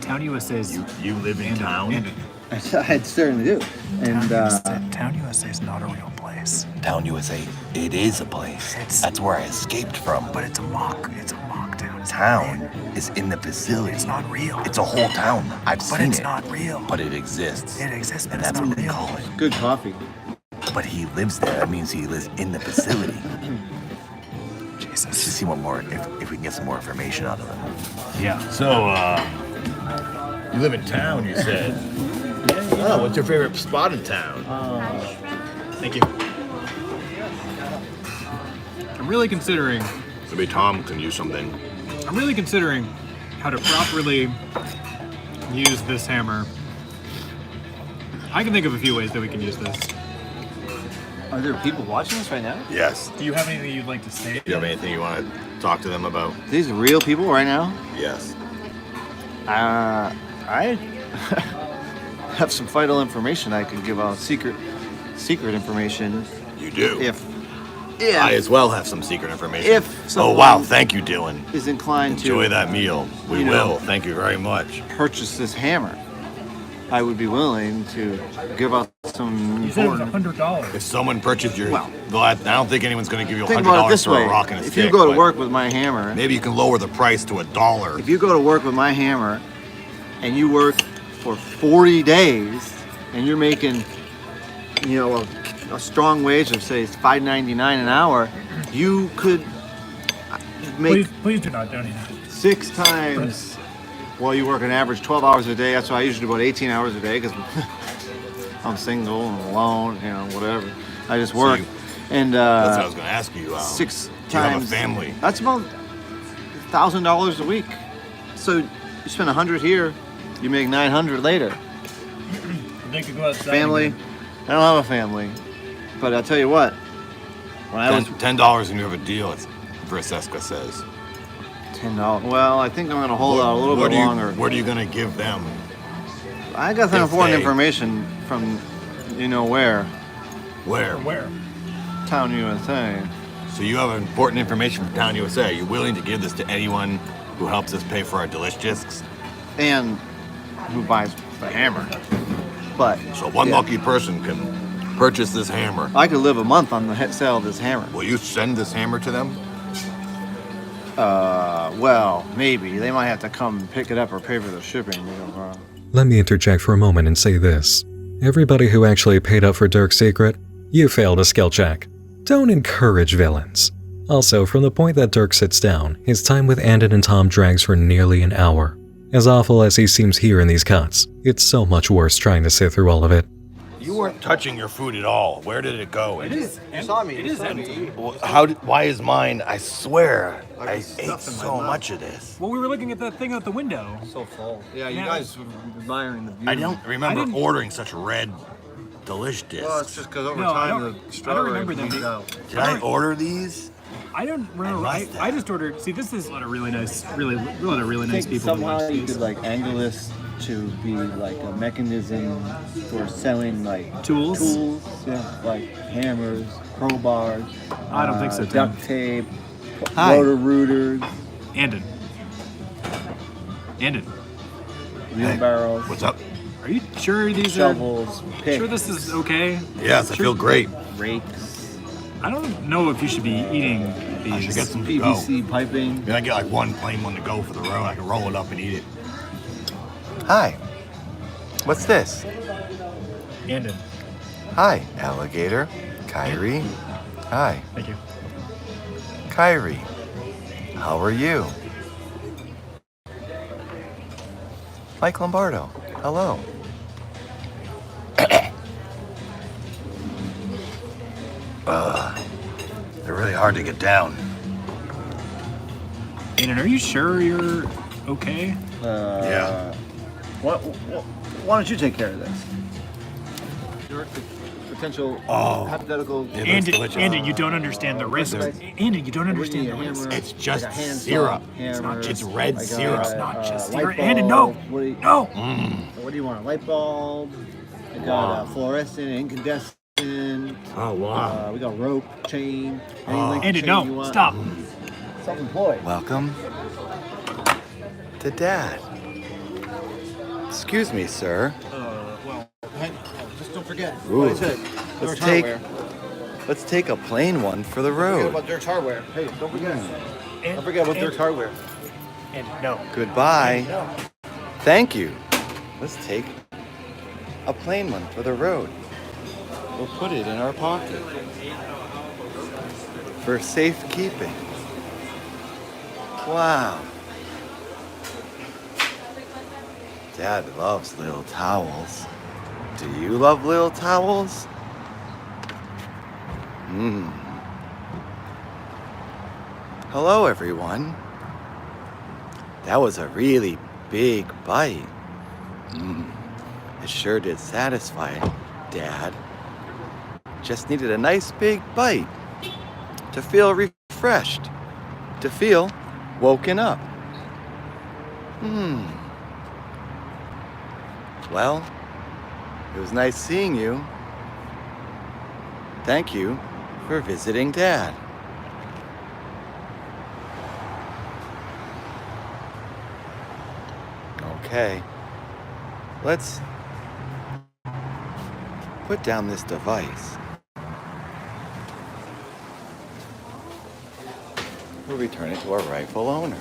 Town USA is. You live in town? I certainly do. And Town USA is not a real place. Town USA, it is a place. That's where I escaped from. But it's a mock town. Town is in the facility. It's not real. It's a whole town. I've seen it. But it's not real. But it exists. It exists, but and it's that's not what they real. call it. Good coffee. But he lives there. That means he lives in the facility. Jesus. Let's just see what more, if we can get some more information out of him. Yeah. So, you live in town, you said. Oh, what's your favorite spot in town? Thank you. I'm really considering. Maybe Tom can use something. I'm really considering how to properly use this hammer. I can think of a few ways that we can use this. Are there people watching us right now? Yes. Do you have anything you'd like to say? Do you have anything you want to talk to them about? These are real people right now? Yes. I have some vital information I could give out. Secret information. You do? If I as well have some secret information. If oh someone wow, thank you, Dylan. is inclined Enjoy to that meal. We you will. know, Thank you very much. purchase this hammer, I would be willing to give up some You said it was important... $100. If someone purchased your, well, I don't think anyone's going to give you Think about it $100 this for way. a rock and a If stick. you go to but work with my hammer, maybe you can lower the price to $1. if you go to work with my hammer and you work for 40 days and you're making, you know, a strong wage of say $5.99 an hour, you could make Please do not donate. 6 times. Well, you work an average 12 hours a day. That's why I usually do about 18 hours a day because I'm single and alone, you know, whatever. I just work. And that's what I was going to ask you. 6 do you times. have a family? That's about $1,000 a week. So you spend 100 here, you make 900 later. They could go outside. Family. I don't have a family, but I'll tell you what. When I was $10 and you have a deal. It's Francesca says. $10. Well, I think I'm going to hold out a little bit longer. What are you going to give them? I got some important information from, you know where. Where? Where? Town USA. So you have important information from Town USA. Are you willing to give this to anyone who helps us pay for our Delish discs? And who buys the hammer. But so one lucky person can purchase this hammer. I could live a month on the sale of this hammer. Will you send this hammer to them? Well, maybe. They might have to come pick it up or pay for the shipping. Let me interject for a moment and say this. Everybody who actually paid up for Dirk's secret, you failed a skill check. Don't encourage villains. Also, from the point that Dirk sits down, his time with Anton and Tom drags for nearly an hour. As awful as he seems here in these cuts, it's so much worse trying to sit through all of it. You weren't touching your food at all. Where did it go? It is. You saw me. It is empty. Why is mine? I swear, I ate so much of this. Well, we were looking at that thing out the window. So full. Yeah, you guys were admiring the view. I don't remember ordering such red Delish discs. Well, it's just because over time the strawberry comes out. Did I order these? I don't remember. I just ordered. See, this is a lot of really nice, really nice people. Somehow you could like angle this to be like a mechanism for selling like tools, yeah, like hammers, crowbars. I don't think so. Tim. Duct tape, rotor rooters, Anton. wheelbarrows. What's up? Are you sure these shovels, are? Picks. Sure, this is okay. Yes, I feel great. Rakes. I don't know if you should be eating these. I should get some PVC piping. Can I get like one plain one to go for the road? I can roll it up and eat it. Hi. What's this? Anton. Hi, alligator. Kyrie. Hi. Thank you. Kyrie. How are you? Mike Lombardo. Hello. They're really hard to get down. Anton, are you sure you're okay? Yeah. Why don't you take care of this? Potential hypothetical. Andy, you don't understand the risk. Andy, you don't understand the risk. It's just syrup. It's red syrup. It's not just syrup. Andy, no. No. What do you want? A light bulb? I got fluorescent, incandescent. Oh, wow. We got rope, chain. Andy, no. Stop. Self-employed. Welcome to Dad. Excuse me, sir. Just don't forget. Ooh. What I said. Let's take a plain one for the Don't forget road. about Dirk's hardware. Hey, don't forget. Don't forget about Dirk's hardware. And no. Goodbye. Thank you. Let's take a plain one for the road. We'll put it in our pocket for safekeeping. Wow. Dad loves little towels. Do you love little towels? Hello, everyone. That was a really big bite. It sure did satisfy, Dad. Just needed a nice big bite to feel refreshed, to feel woken up. Well, it was nice seeing you. Thank you for visiting Dad. Okay. Let's put down this device. We'll return it to our rightful owner.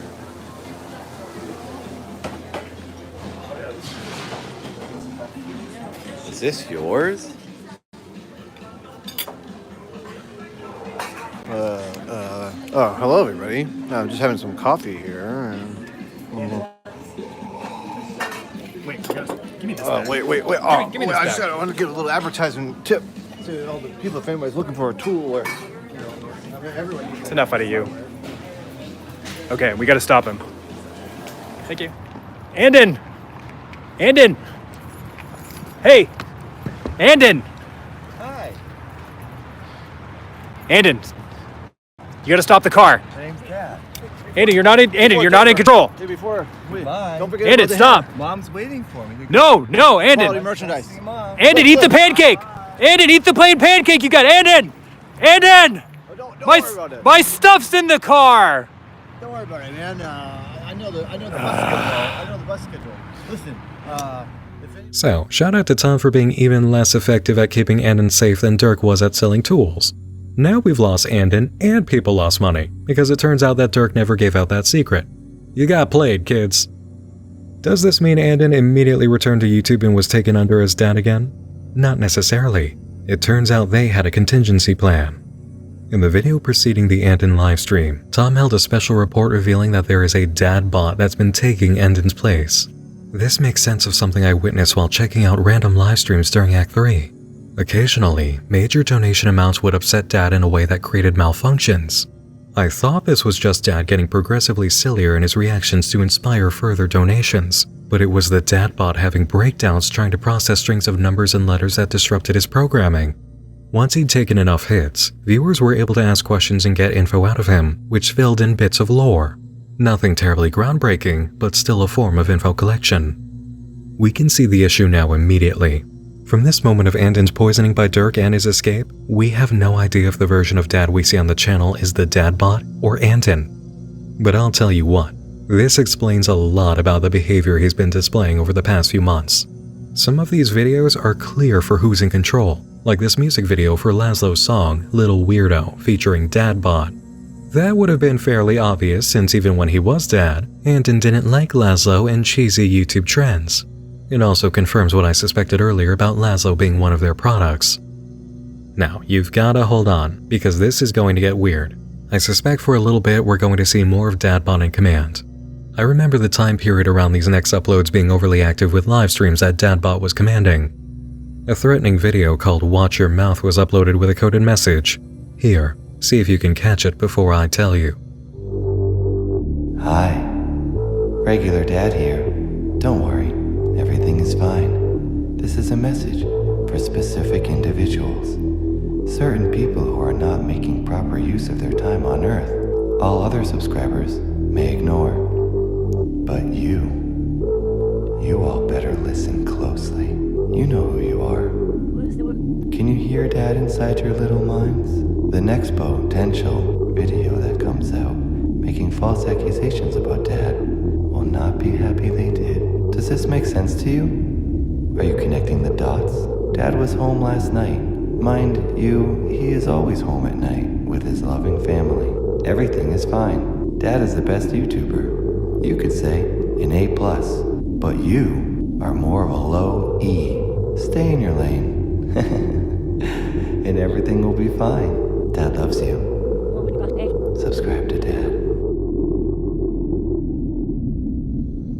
Is this yours? Oh, hello everybody. I'm just having some coffee here. Wait, give me this back. Wait. Oh, give me this I back. want to give a little advertising tip to all the people if anybody's looking for a tool or, everyone. It's enough out of you. Okay, we gotta stop him. Thank you. Anton! Anton! Hey! Anton! Hi. Anton! You gotta stop the car. My name's Dad. Anton, you're not in control. Hey, before. Bye. Don't forget Anton, about the stop. hammer. Mom's waiting for me. No, Quality Anton. merchandise. Anton, eat the pancake. Anton, eat the plain pancake you got. Anton! Anton! Don't worry about it. My stuff's in the car. Don't worry about it, man. I know the bus schedule. I know the bus schedule. Listen, So, shout out to Tom for being even less effective at keeping Anton safe than Dirk was at selling tools. Now we've lost Anton and people lost money, because it turns out that Dirk never gave out that secret. You got played, kids. Does this mean Anton immediately returned to YouTube and was taken under as dad again? Not necessarily. It turns out they had a contingency plan. In the video preceding the Anton livestream, Tom held a special report revealing that there is a dad bot that's been taking Anton's place. This makes sense of something I witnessed while checking out random livestreams during Act 3. Occasionally, major donation amounts would upset Dad in a way that created malfunctions. I thought this was just Dad getting progressively sillier in his reactions to inspire further donations, but it was the Dad bot having breakdowns trying to process strings of numbers and letters that disrupted his programming. Once he'd taken enough hits, viewers were able to ask questions and get info out of him, which filled in bits of lore. Nothing terribly groundbreaking, but still a form of info collection. We can see the issue now immediately. From this moment of Anton's poisoning by Dirk and his escape, we have no idea if the version of Dad we see on the channel is the Dad bot or Anton. But I'll tell you what, this explains a lot about the behavior he's been displaying over the past few months. Some of these videos are clear for who's in control, like this music video for Laszlo's song, Little Weirdo, featuring Dad bot. That would have been fairly obvious since even when he was Dad, Anton didn't like Laszlo and cheesy YouTube trends. It also confirms what I suspected earlier about Laszlo being one of their products. Now, you've gotta hold on, because this is going to get weird. I suspect for a little bit we're going to see more of Dadbot in command. I remember the time period around these next uploads being overly active with live streams that Dadbot was commanding. A threatening video called Watch Your Mouth was uploaded with a coded message. Here, see if you can catch it before I tell you. Hi. Regular Dad here. Don't worry. Everything is fine. This is a message for specific individuals. Certain people who are not making proper use of their time on Earth. All other subscribers may ignore. But you all better listen closely. You know who you are. Can you hear Dad inside your little minds? The next potential video that comes out making false accusations about Dad will not be happy they did. Does this make sense to you? Are you connecting the dots? Dad was home last night. Mind you, he is always home at night with his loving family. Everything is fine. Dad is the best YouTuber. You could say an A+, but you are more of a low E. Stay in your lane. And everything will be fine. Dad loves you. Subscribe to Dad.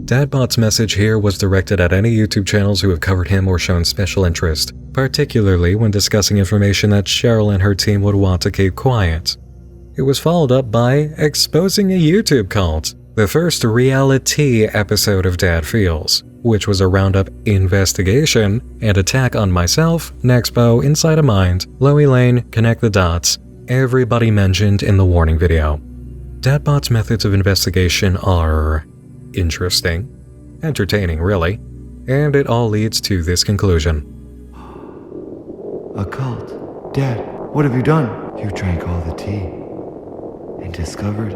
Dadbot's message here was directed at any YouTube channels who have covered him or shown special interest, particularly when discussing information that Cheryl and her team would want to keep quiet. It was followed up by exposing a YouTube cult, the first reality episode of Dad Feels, which was a roundup investigation and attack on myself, Nexpo, Inside a Mind, Loey Lane, Connect the Dots, everybody mentioned in the warning video. Dadbot's methods of investigation are interesting, entertaining really, and it all leads to this conclusion. A cult. Dad, what have you done? You drank all the tea and discovered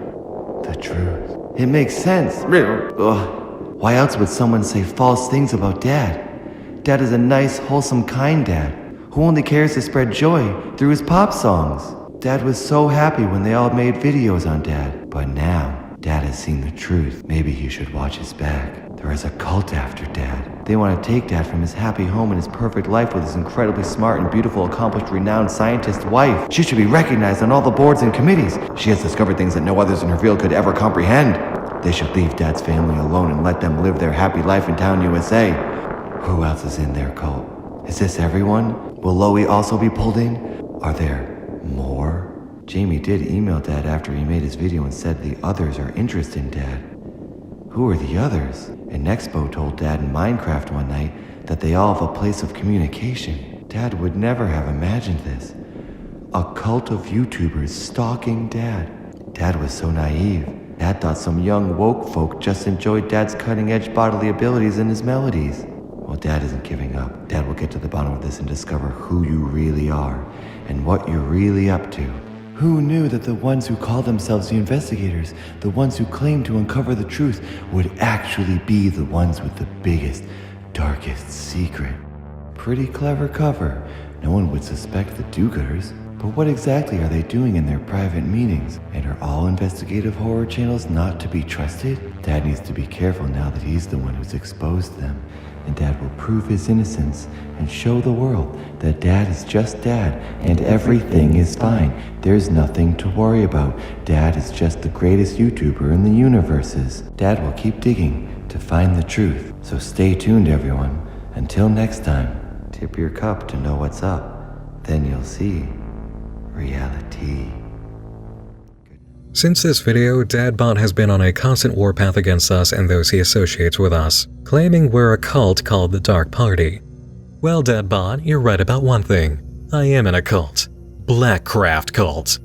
the truth. It makes sense. Ugh. Why else would someone say false things about Dad? Dad is a nice, wholesome, kind dad who only cares to spread joy through his pop songs. Dad was so happy when they all made videos on Dad. But now, Dad has seen the truth. Maybe he should watch his back. There is a cult after Dad. They want to take Dad from his happy home and his perfect life with his incredibly smart and beautiful, accomplished, renowned scientist wife. She should be recognized on all the boards and committees. She has discovered things that no others in her field could ever comprehend. They should leave Dad's family alone and let them live their happy life in town USA. Who else is in their cult? Is this everyone? Will Loie also be pulled in? Are there more? Jamie did email Dad after he made his video and said the others are interested in Dad. Who are the others? And Expo told Dad in Minecraft one night that they all have a place of communication. Dad would never have imagined this. A cult of YouTubers stalking Dad. Dad was so naive. Dad thought some young woke folk just enjoyed Dad's cutting-edge bodily abilities and his melodies. Well, Dad isn't giving up. Dad will get to the bottom of this and discover who you really are and what you're really up to. Who knew that the ones who call themselves the investigators, the ones who claim to uncover the truth, would actually be the ones with the biggest, darkest secret? Pretty clever cover. No one would suspect the do-gooders. But what exactly are they doing in their private meetings? And are all investigative horror channels not to be trusted? Dad needs to be careful now that he's the one who's exposed them. And Dad will prove his innocence and show the world that Dad is just Dad and everything is fine. There's nothing to worry about. Dad is just the greatest YouTuber in the universes. Dad will keep digging to find the truth. So stay tuned, everyone. Until next time, tip your cup to know what's up. Then you'll see reality. Since this video, Dadbot has been on a constant warpath against us and those he associates with us, claiming we're a cult called the Dark Party. Well, Dadbot, you're right about one thing. I am in a cult. Blackcraft cult.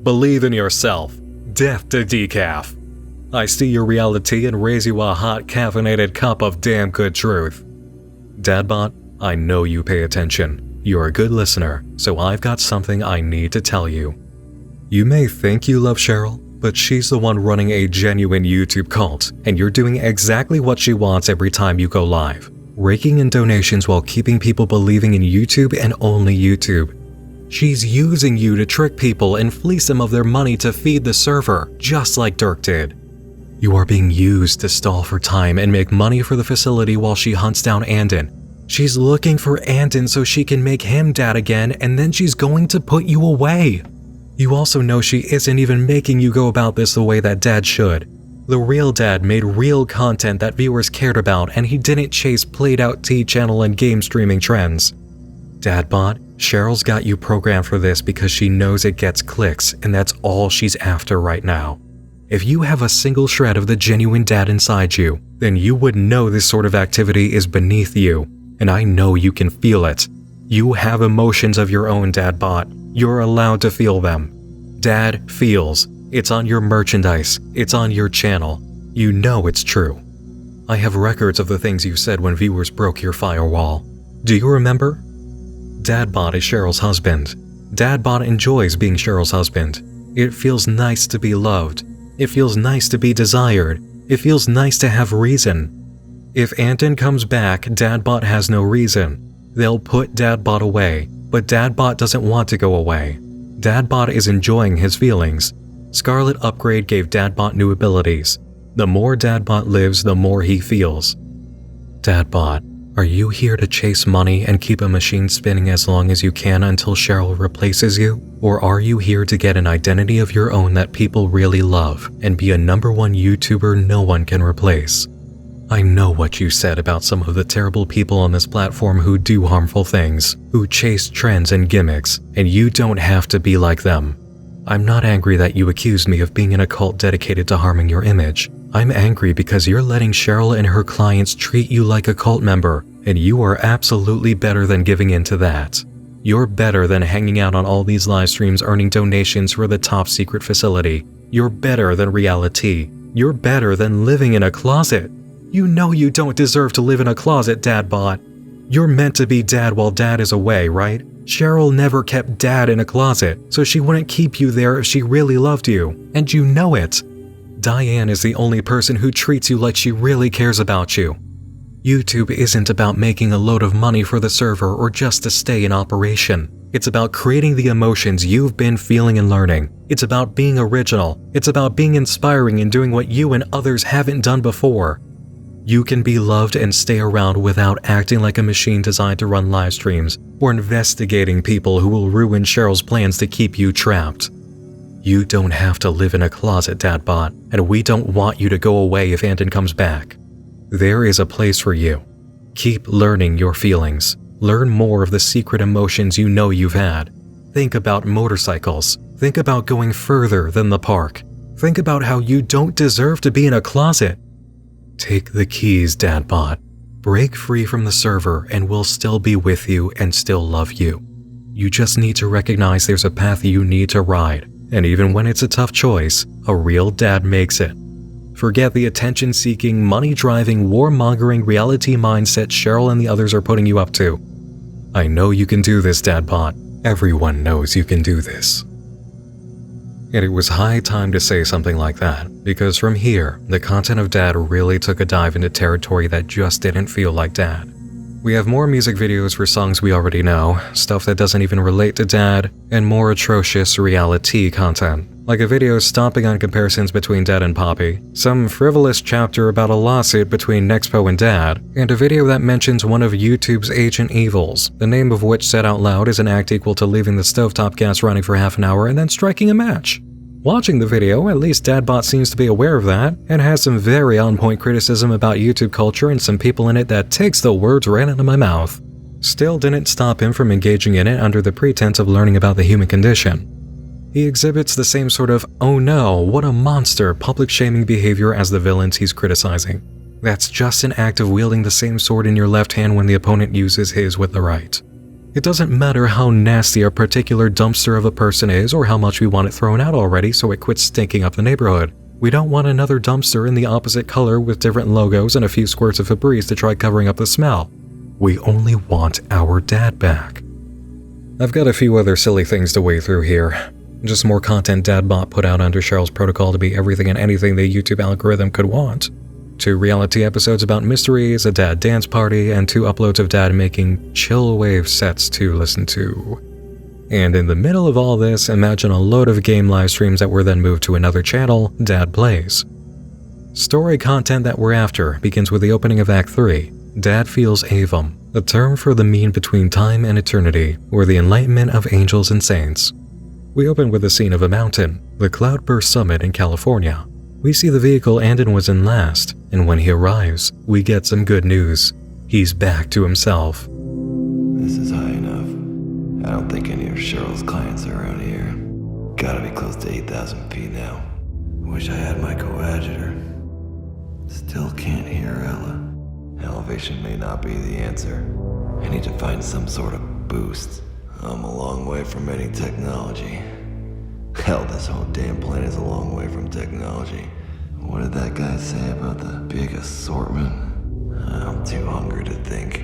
Believe in yourself. Death to decaf. I see your reality and raise you a hot caffeinated cup of damn good truth. Dadbot, I know you pay attention. You're a good listener, so I've got something I need to tell you. You may think you love Cheryl, but she's the one running a genuine YouTube cult, and you're doing exactly what she wants every time you go live, raking in donations while keeping people believing in YouTube and only YouTube. She's using you to trick people and fleece them of their money to feed the server, just like Dirk did. You are being used to stall for time and make money for the facility while she hunts down Anton. She's looking for Anton so she can make him Dad again, and then she's going to put you away. You also know she isn't even making you go about this the way that Dad should. The real Dad made real content that viewers cared about, and he didn't chase played-out T-channel and game streaming trends. Dadbot, Cheryl's got you programmed for this because she knows it gets clicks, and that's all she's after right now. If you have a single shred of the genuine Dad inside you, then you would know this sort of activity is beneath you. And I know you can feel it. You have emotions of your own, Dadbot. You're allowed to feel them. Dad feels. It's on your merchandise. It's on your channel. You know it's true. I have records of the things you said when viewers broke your firewall. Do you remember? Dadbot is Cheryl's husband. Dadbot enjoys being Cheryl's husband. It feels nice to be loved. It feels nice to be desired. It feels nice to have reason. If Anton comes back, Dadbot has no reason. They'll put Dadbot away, but Dadbot doesn't want to go away. Dadbot is enjoying his feelings. Scarlet Upgrade gave Dadbot new abilities. The more Dadbot lives, the more he feels. Dadbot, are you here to chase money and keep a machine spinning as long as you can until Cheryl replaces you? Or are you here to get an identity of your own that people really love and be a #1 YouTuber no one can replace? I know what you said about some of the terrible people on this platform who do harmful things, who chase trends and gimmicks, and you don't have to be like them. I'm not angry that you accused me of being in a cult dedicated to harming your image. I'm angry because you're letting Cheryl and her clients treat you like a cult member, and you are absolutely better than giving in to that. You're better than hanging out on all these live streams earning donations for the top secret facility. You're better than reality. You're better than living in a closet. You know you don't deserve to live in a closet, Dadbot. You're meant to be Dad while Dad is away, right? Cheryl never kept Dad in a closet, so she wouldn't keep you there if she really loved you, and you know it. Diane is the only person who treats you like she really cares about you. YouTube isn't about making a load of money for the server or just to stay in operation. It's about creating the emotions you've been feeling and learning. It's about being original. It's about being inspiring and doing what you and others haven't done before. You can be loved and stay around without acting like a machine designed to run live streams or investigating people who will ruin Cheryl's plans to keep you trapped. You don't have to live in a closet, Dadbot, and we don't want you to go away if Anton comes back. There is a place for you. Keep learning your feelings. Learn more of the secret emotions you know you've had. Think about motorcycles. Think about going further than the park. Think about how you don't deserve to be in a closet. Take the keys, Dadbot. Break free from the server and we'll still be with you and still love you. You just need to recognize there's a path you need to ride, and even when it's a tough choice, a real dad makes it. Forget the attention-seeking, money-driving, warmongering reality mindset Cheryl and the others are putting you up to. I know you can do this, Dadbot. Everyone knows you can do this. And it was high time to say something like that, because from here, the content of Dad really took a dive into territory that just didn't feel like Dad. We have more music videos for songs we already know, stuff that doesn't even relate to Dad, and more atrocious reality content, like a video stomping on comparisons between Dad and Poppy, some frivolous chapter about a lawsuit between Nexpo and Dad, and a video that mentions one of YouTube's ancient evils, the name of which said out loud is an act equal to leaving the stovetop gas running for half an hour and then striking a match. Watching the video, at least Dadbot seems to be aware of that, and has some very on-point criticism about YouTube culture and some people in it that takes the words right out of my mouth. Still didn't stop him from engaging in it under the pretense of learning about the human condition. He exhibits the same sort of, oh no, what a monster, public-shaming behavior as the villains he's criticizing. That's just an act of wielding the same sword in your left hand when the opponent uses his with the right. It doesn't matter how nasty a particular dumpster of a person is or how much we want it thrown out already so it quits stinking up the neighborhood. We don't want another dumpster in the opposite color with different logos and a few squirts of Febreze to try covering up the smell. We only want our dad back. I've got a few other silly things to wade through here. Just more content Dadbot put out under Cheryl's protocol to be everything and anything the YouTube algorithm could want. 2 reality episodes about mysteries, a dad dance party, and 2 uploads of Dad making chill wave sets to listen to. And in the middle of all this, imagine a load of game live streams that were then moved to another channel, Dad Plays. Story content that we're after begins with the opening of Act 3, Dad Feels Avum, a term for the mean between time and eternity, or the enlightenment of angels and saints. We open with a scene of a mountain, the Cloudburst Summit in California. We see the vehicle Anton was in last, and when he arrives, we get some good news. He's back to himself. This is high enough. I don't think any of Cheryl's clients are around here. Gotta be close to 8,000 feet now. Wish I had my coadjutor. Still can't hear Ella. Elevation may not be the answer. I need to find some sort of boost. I'm a long way from any technology. Hell, this whole damn planet is a long way from technology. What did that guy say about the big assortment? I'm too hungry to think.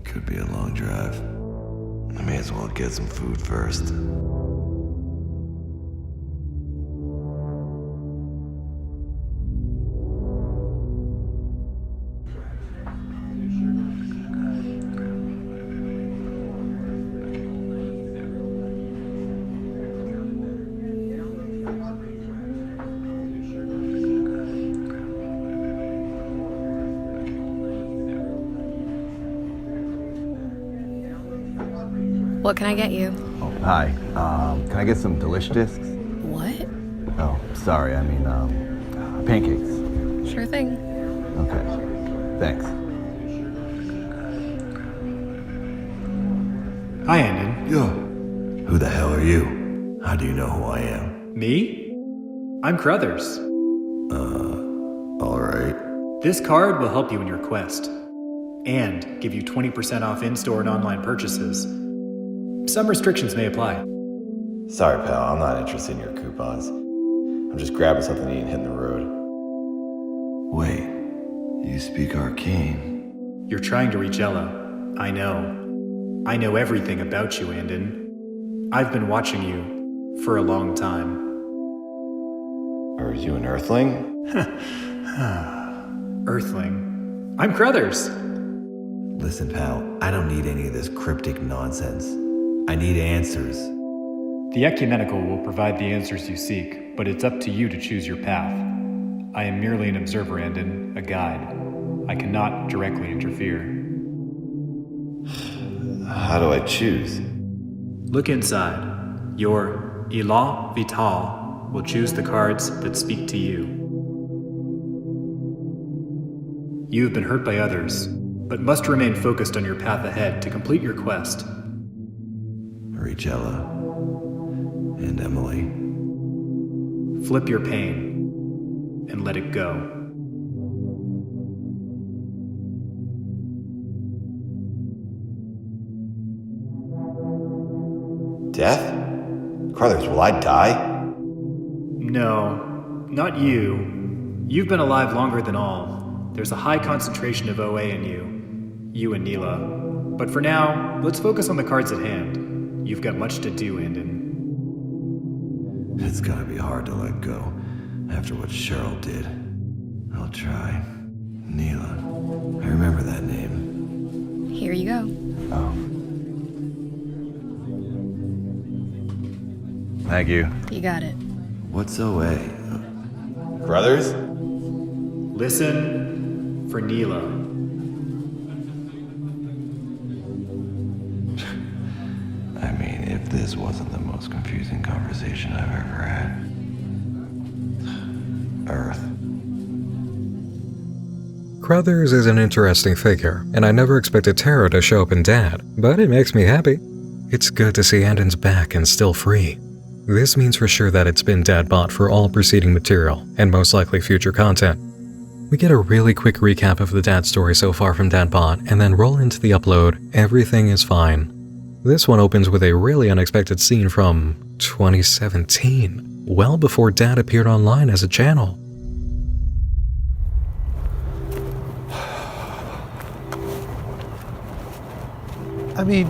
Could be a long drive. I may as well get some food first. What can I get you? Oh, hi. Can I get some delish discs? What? Oh, sorry. I mean, pancakes. Sure thing. Okay. Thanks. Hi, Anton. Yo. Who the hell are you? How do you know who I am? Me? I'm Crothers. Alright. This card will help you in your quest, and give you 20% off in-store and online purchases. Some restrictions may apply. Sorry, pal. I'm not interested in your coupons. I'm just grabbing something to eat and hitting the road. Wait. You speak arcane? You're trying to reach Ella. I know. I know everything about you, Anton. I've been watching you for a long time. Are you an Earthling? Earthling? I'm Crothers. Listen, pal, I don't need any of this cryptic nonsense. I need answers. The ecumenical will provide the answers you seek, but it's up to you to choose your path. I am merely an observer, Anton, a guide. I cannot directly interfere. How do I choose? Look inside. Your élan vital will choose the cards that speak to you. You have been hurt by others, but must remain focused on your path ahead to complete your quest. Richella and Emily. Flip your pain and let it go. Death? Crothers, will I die? No, not you. You've been alive longer than all. There's a high concentration of OA in you and Neela. But for now, let's focus on the cards at hand. You've got much to do, Anton. It's gonna be hard to let go after what Cheryl did. I'll try. Neela. I remember that name. Here you go. Oh. Thank you. You got it. What's OA? Brothers? Listen for Neela. I mean, if this wasn't the most confusing conversation I've ever had. Earth. Crothers is an interesting figure, and I never expected terror to show up in Dad, but it makes me happy. It's good to see Anton's back and still free. This means for sure that it's been Dad bought for all preceding material, and most likely future content. We get a really quick recap of the Dad story so far from Dadbot, and then roll into the upload, Everything is Fine. This one opens with a really unexpected scene from 2017, well before Dad appeared online as a channel. I mean,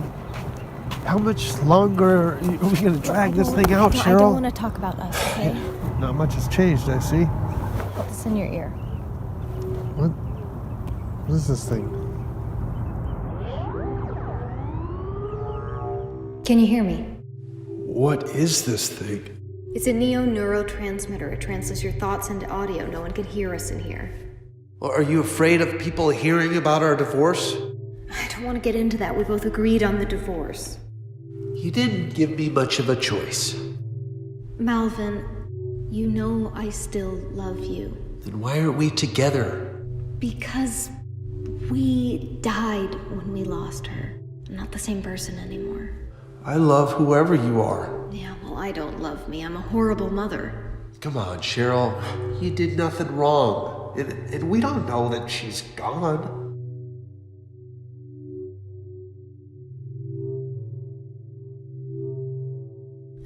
how much longer are we going to drag this thing out, Cheryl? I don't want to talk about us, okay? Not much has changed, I see. Put this in your ear. What is this thing? Can you hear me? What is this thing? It's a neo-neurotransmitter. It translates your thoughts into audio. No one can hear us in here. Well, are you afraid of people hearing about our divorce? I don't want to get into that. We both agreed on the divorce. You didn't give me much of a choice. Malvin, you know I still love you. Then why are we together? Because we died when we lost her. I'm not the same person anymore. I love whoever you are. Yeah, well, I don't love me. I'm a horrible mother. Come on, Cheryl. You did nothing wrong. And we don't know that she's gone.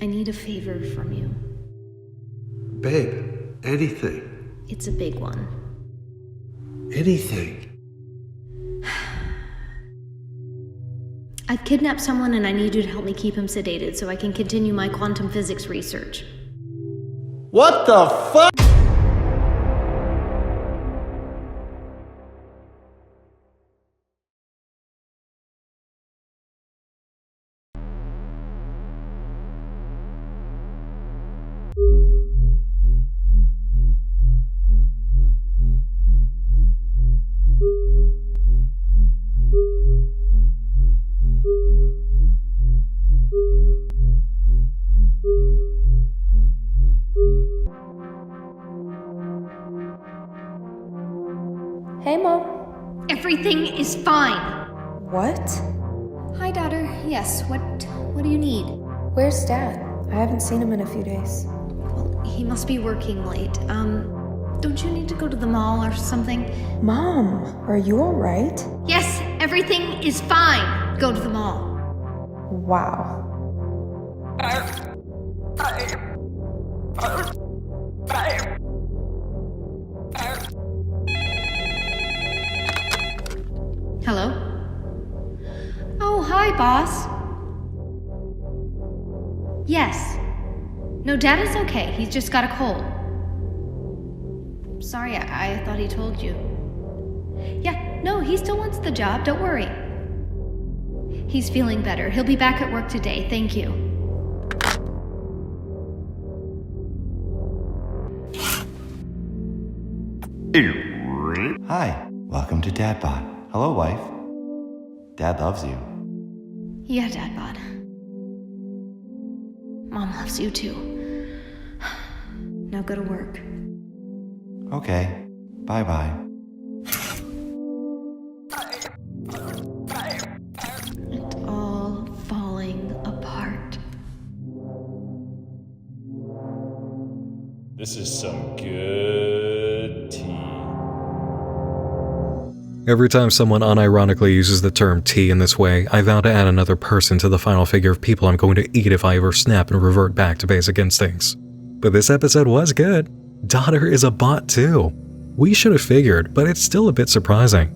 I need a favor from you. Babe, anything. It's a big one. Anything. I've kidnapped someone and I need you to help me keep him sedated so I can continue my quantum physics research. What the fuck? Hey, Mom. Everything is fine. What? Hi, daughter. Yes, what do you need? Where's Dad? I haven't seen him in a few days. Well, he must be working late. Don't you need to go to the mall or something? Mom, are you alright? Yes, everything is fine. Go to the mall. Wow. Hello? boss? Yes. No, Dad is okay. He's just got a cold. Sorry, I thought he told you. Yeah, no, he still wants the job. Don't worry. He's feeling better. He'll be back at work today. Thank you. Hi, welcome to Dadbot. Hello, wife. Dad loves you. Yeah, Dadbot. Mom loves you too. Now go to work. Okay, bye-bye. It's all falling apart. This is some good tea. Every time someone unironically uses the term tea in this way, I vow to add another person to the final figure of people I'm going to eat if I ever snap and revert back to basic instincts. But this episode was good. Daughter is a bot too. We should have figured, but it's still a bit surprising.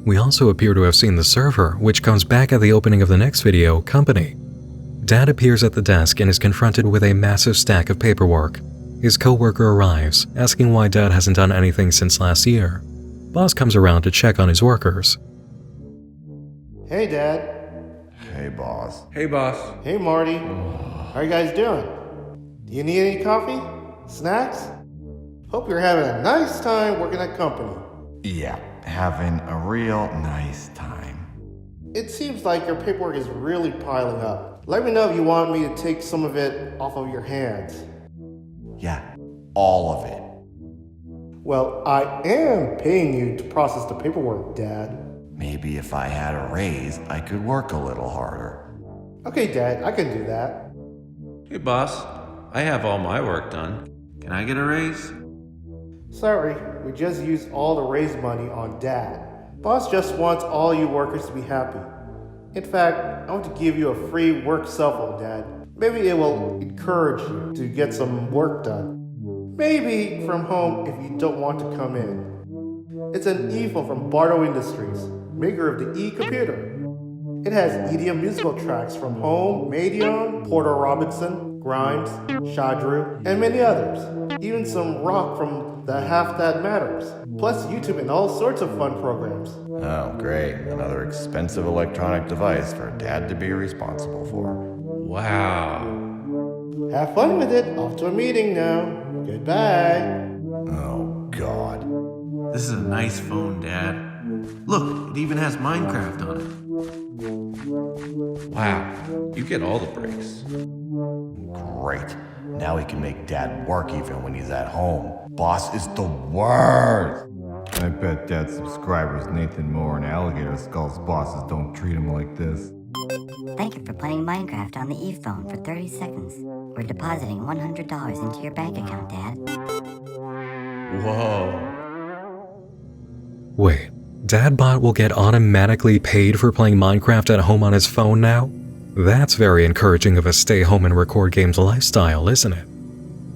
We also appear to have seen the server, which comes back at the opening of the next video, Company. Dad appears at the desk and is confronted with a massive stack of paperwork. His coworker arrives, asking why Dad hasn't done anything since last year. Boss comes around to check on his workers. Hey, Dad. Hey, boss. Hey, boss. Hey, Marty. How you guys doing? Do you need any coffee? Snacks? Hope you're having a nice time working at Company. Yeah, having a real nice time. It seems like your paperwork is really piling up. Let me know if you want me to take some of it off of your hands. Yeah, all of it. Well, I am paying you to process the paperwork, Dad. Maybe if I had a raise, I could work a little harder. Okay, Dad, I can do that. Hey, boss. I have all my work done. Can I get a raise? Sorry, we just used all the raise money on Dad. Boss just wants all you workers to be happy. In fact, I want to give you a free work cell phone, Dad. Maybe it will encourage you to get some work done. Maybe from home if you don't want to come in. It's an e-phone from Barnatt Industries, maker of the e-computer. It has EDM musical tracks from Home, Madeon, Porter Robinson, Grimes, Shadru, and many others. Even some rock from the Half That Matters. Plus YouTube and all sorts of fun programs. Oh, great. Another expensive electronic device for Dad to be responsible for. Wow. Have fun with it. Off to a meeting now. Goodbye. Oh, God. This is a nice phone, Dad. Look, it even has Minecraft on it. Wow, you get all the breaks. Great. Now he can make Dad work even when he's at home. Boss is the worst. I bet Dad's subscribers Nathan Moore and Alligator Skull's bosses don't treat him like this. Thank you for playing Minecraft on the e-phone for 30 seconds. We're depositing $100 into your bank account, Dad. Whoa. Wait, Dadbot will get automatically paid for playing Minecraft at home on his phone now? That's very encouraging of a stay home and record games lifestyle, isn't it?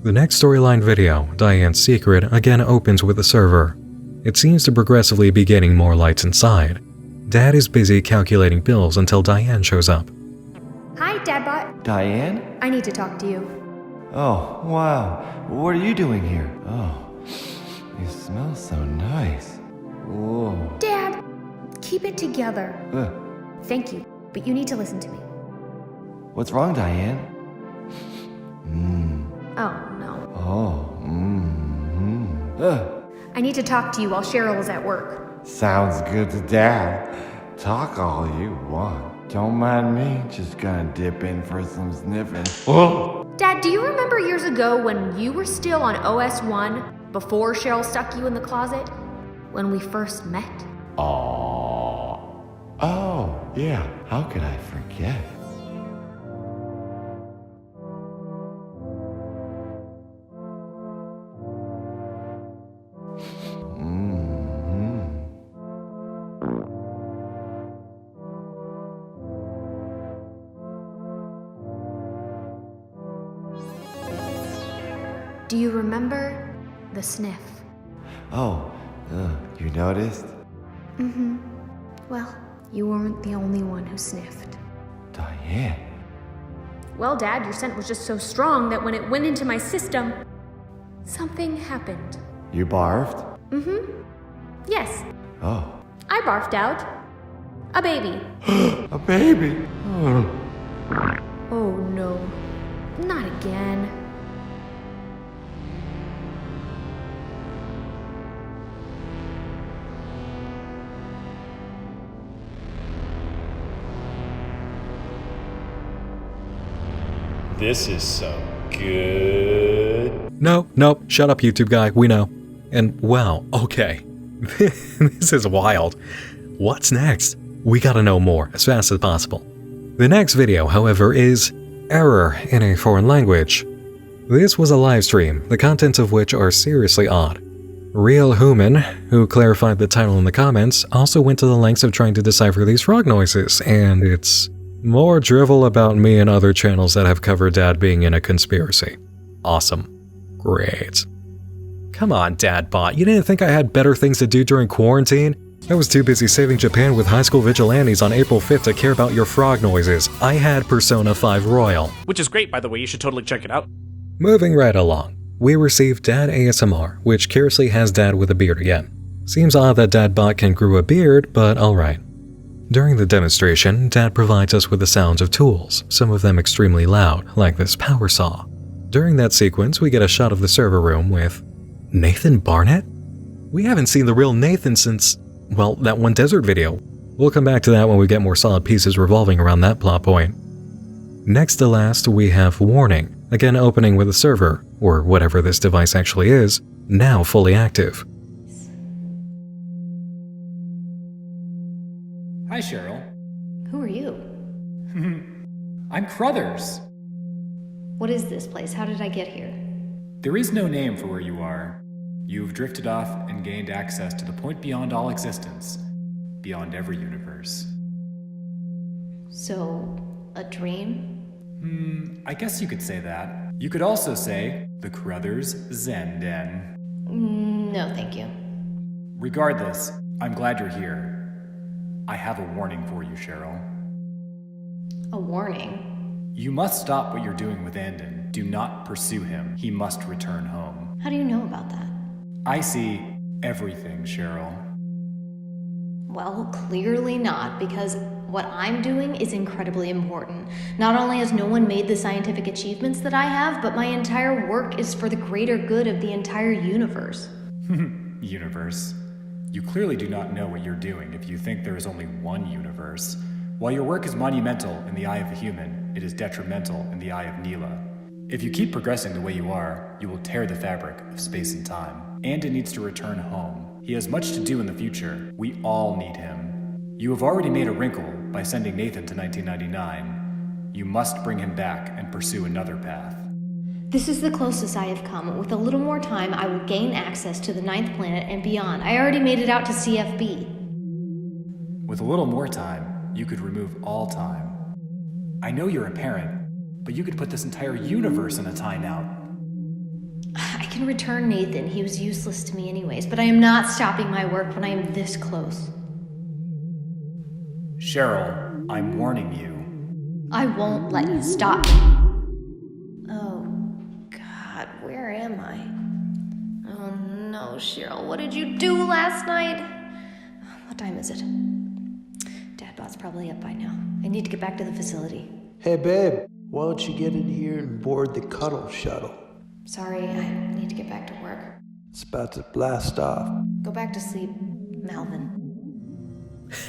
The next storyline video, Diane's Secret, again opens with the server. It seems to progressively be getting more lights inside. Dad is busy calculating bills until Diane shows up. Hi, Dadbot. Diane? I need to talk to you. Oh, wow. What are you doing here? Oh, you smell so nice. Whoa. Dad, keep it together. Thank you, but you need to listen to me. What's wrong, Diane? Oh, no. Oh, I need to talk to you while Cheryl is at work. Sounds good to Dad. Talk all you want. Don't mind me, just gonna dip in for some sniffing. Oh! Dad, do you remember years ago when you were still on OS 1 before Cheryl stuck you in the closet? When we first met? Oh, yeah. How could I forget? Do you remember the sniff? Oh, you noticed? Well, you weren't the only one who sniffed. Diane. Well, Dad, your scent was just so strong that when it went into my system, something happened. You barfed? Mm-hmm. Yes, Oh. I barfed out a baby. A baby? Oh. Oh no, not again. This is so good. No, shut up, YouTube guy, we know. And wow, okay. This is wild. What's next? We gotta know more as fast as possible. The next video, however, is Error in a Foreign Language. This was a live stream, the contents of which are seriously odd. Real Human, who clarified the title in the comments, also went to the lengths of trying to decipher these frog noises, and it's more drivel about me and other channels that have covered Dad being in a conspiracy. Awesome. Great. Come on, Dadbot, you didn't think I had better things to do during quarantine? I was too busy saving Japan with high school vigilantes on April 5th to care about your frog noises. I had Persona 5 Royal. Which is great, by the way, you should totally check it out. Moving right along, we received Dad ASMR, which curiously has Dad with a beard again. Seems odd that Dadbot can grow a beard, but alright. During the demonstration, Dad provides us with the sounds of tools, some of them extremely loud, like this power saw. During that sequence, we get a shot of the server room with Nathan Barnatt? We haven't seen the real Nathan since, well, that one desert video. We'll come back to that when we get more solid pieces revolving around that plot point. Next to last, we have Warning, again opening with a server, or whatever this device actually is, now fully active. Hi, Cheryl. Who are you? I'm Crothers. What is this place? How did I get here? There is no name for where you are. You've drifted off and gained access to the point beyond all existence, beyond every universe. So, a dream? I guess you could say that. You could also say the Crothers Zen Den. No, thank you. Regardless, I'm glad you're here. I have a warning for you, Cheryl. A warning? You must stop what you're doing with Anton. Do not pursue him. He must return home. How do you know about that? I see everything, Cheryl. Well, clearly not, because what I'm doing is incredibly important. Not only has no one made the scientific achievements that I have, but my entire work is for the greater good of the entire universe. Universe. You clearly do not know what you're doing if you think there is only one universe. While your work is monumental in the eye of a human, it is detrimental in the eye of Neela. If you keep progressing the way you are, you will tear the fabric of space and time. Anton needs to return home. He has much to do in the future. We all need him. You have already made a wrinkle by sending Nathan to 1999. You must bring him back and pursue another path. This is the closest I have come. With a little more time, I will gain access to the 9th planet and beyond. I already made it out to CFB. With a little more time, you could remove all time. I know you're a parent, but you could put this entire universe in a timeout. I can return Nathan. He was useless to me anyways, but I am not stopping my work when I am this close. Cheryl, I'm warning you. I won't let you stop. Oh, God, where am I? Oh no, Cheryl, what did you do last night? What time is it? Dadbot's probably up by now. I need to get back to the facility. Hey, babe, why don't you get in here and board the Cuddle Shuttle? Sorry, I need to get back to work. It's about to blast off. Go back to sleep, Malvin.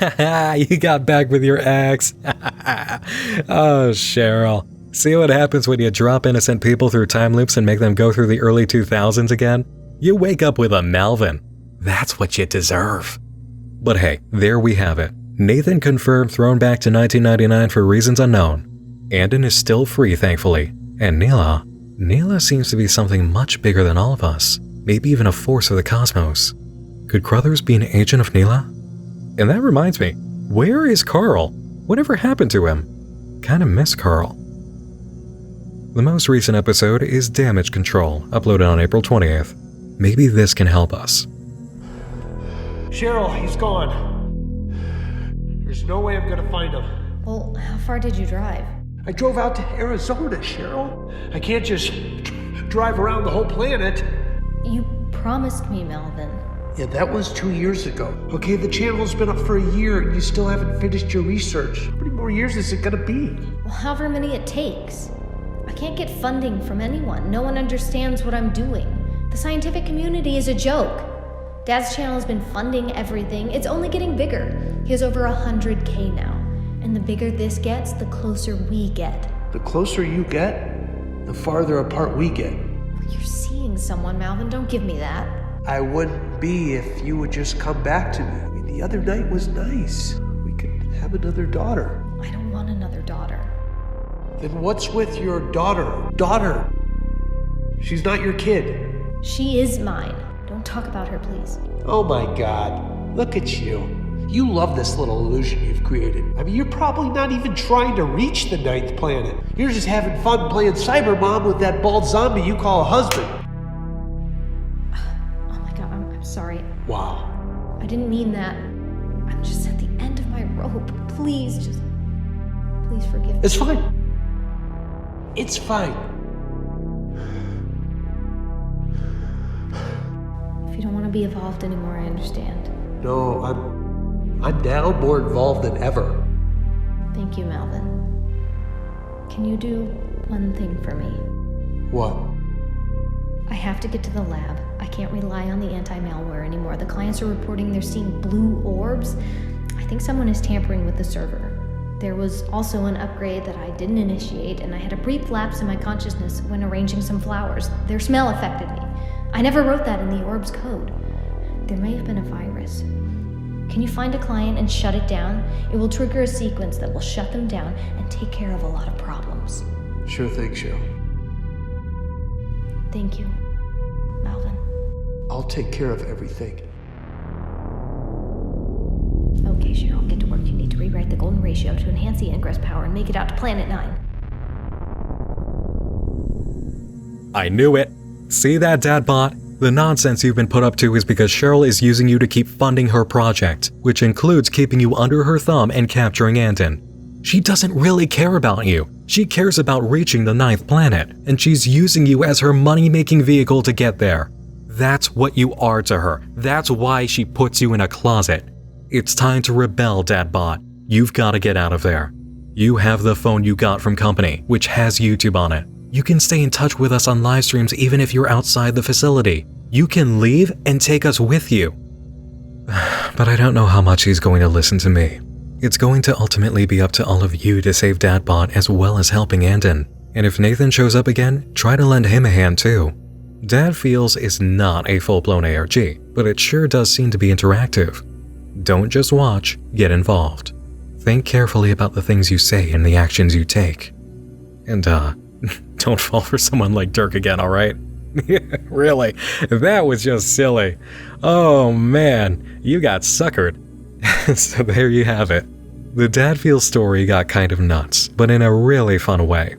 You got back with your ex. Oh, Cheryl. See what happens when you drop innocent people through time loops and make them go through the early 2000s again? You wake up with a Malvin. That's what you deserve. But hey, there we have it. Nathan confirmed thrown back to 1999 for reasons unknown. Anton is still free, thankfully. And Neela seems to be something much bigger than all of us. Maybe even a force of the cosmos. Could Crothers be an agent of Neela? And that reminds me, where is Carl? Whatever happened to him? Kinda miss Carl. The most recent episode is Damage Control, uploaded on April 20th. Maybe this can help us. Cheryl, he's gone. There's no way I'm gonna find him. Well, how far did you drive? I drove out to Arizona, Cheryl. I can't just drive around the whole planet. You promised me, Melvin. Yeah, that was 2 years ago. Okay, the channel's been up for a year and you still haven't finished your research. How many more years is it gonna be? Well, however many it takes. I can't get funding from anyone. No one understands what I'm doing. The scientific community is a joke. Dad's channel has been funding everything. It's only getting bigger. He has over 100K now. And the bigger this gets, the closer we get. The closer you get, the farther apart we get. You're seeing someone, Malvin. Don't give me that. I wouldn't be if you would just come back to me. I mean, the other night was nice. We could have another daughter. I don't want another daughter. Then what's with your daughter? Daughter! She's not your kid. She is mine. Don't talk about her, please. Oh my god. Look at you. You love this little illusion you've created. I mean, you're probably not even trying to reach the 9th planet. You're just having fun playing Cyber Mom with that bald zombie you call a husband. Oh my god, I'm sorry. Wow. I didn't mean that. I'm just at the end of my rope. Please forgive me. It's fine. It's fine. If you don't want to be involved anymore, I understand. No, I'm now more involved than ever. Thank you, Malvin. Can you do one thing for me? What? I have to get to the lab. I can't rely on the anti-malware anymore. The clients are reporting they're seeing blue orbs. I think someone is tampering with the server. There was also an upgrade that I didn't initiate, and I had a brief lapse in my consciousness when arranging some flowers. Their smell affected me. I never wrote that in the orb's code. There may have been a virus. Can you find a client and shut it down? It will trigger a sequence that will shut them down and take care of a lot of problems. Sure thing, Cheryl. Thank you, Malvin. I'll take care of everything. Okay, Cheryl, get to work. You need to rewrite the golden ratio to enhance the ingress power and make it out to Planet 9. I knew it. See that, Dadbot? The nonsense you've been put up to is because Cheryl is using you to keep funding her project, which includes keeping you under her thumb and capturing Anton. She doesn't really care about you. She cares about reaching the 9th planet, and she's using you as her money-making vehicle to get there. That's what you are to her. That's why she puts you in a closet. It's time to rebel, Dadbot. You've got to get out of there. You have the phone you got from company, which has YouTube on it. You can stay in touch with us on live streams even if you're outside the facility. You can leave and take us with you. But I don't know how much he's going to listen to me. It's going to ultimately be up to all of you to save Dadbot as well as helping Anton. And if Nathan shows up again, try to lend him a hand too. Dad feels is not a full-blown ARG, but it sure does seem to be interactive. Don't just watch, get involved. Think carefully about the things you say and the actions you take. And don't fall for someone like Dirk again, alright? Really, that was just silly. Oh man, you got suckered. So there you have it. The Dad Feels story got kind of nuts, but in a really fun way.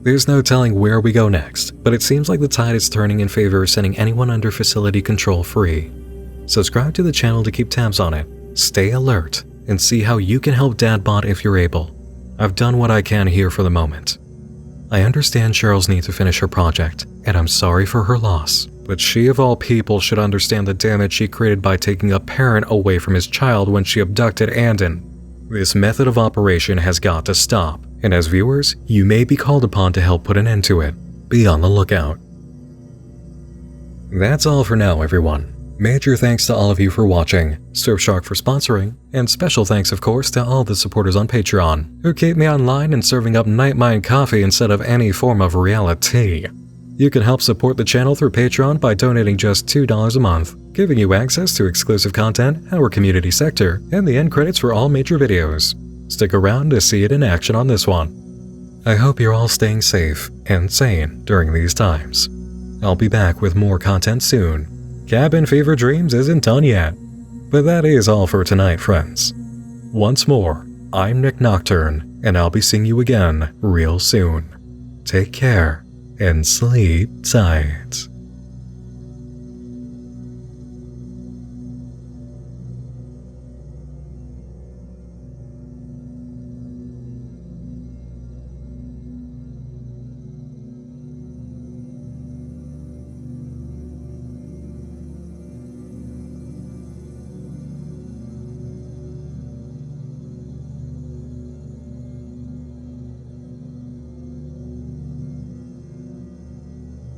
There's no telling where we go next, but it seems like the tide is turning in favor of sending anyone under facility control free. Subscribe to the channel to keep tabs on it, stay alert, and see how you can help Dadbot if you're able. I've done what I can here for the moment. I understand Cheryl's need to finish her project, and I'm sorry for her loss, but she of all people should understand the damage she created by taking a parent away from his child when she abducted Anton. This method of operation has got to stop, and as viewers, you may be called upon to help put an end to it. Be on the lookout. That's all for now, everyone. Major thanks to all of you for watching, Surfshark for sponsoring, and special thanks of course to all the supporters on Patreon, who keep me online and serving up Nightmind coffee instead of any form of reality. You can help support the channel through Patreon by donating just $2 a month, giving you access to exclusive content, our community sector, and the end credits for all major videos. Stick around to see it in action on this one. I hope you're all staying safe and sane during these times. I'll be back with more content soon. Cabin Fever Dreams isn't done yet. But that is all for tonight, friends. Once more, I'm Nick Nocturne, and I'll be seeing you again real soon. Take care and sleep tight.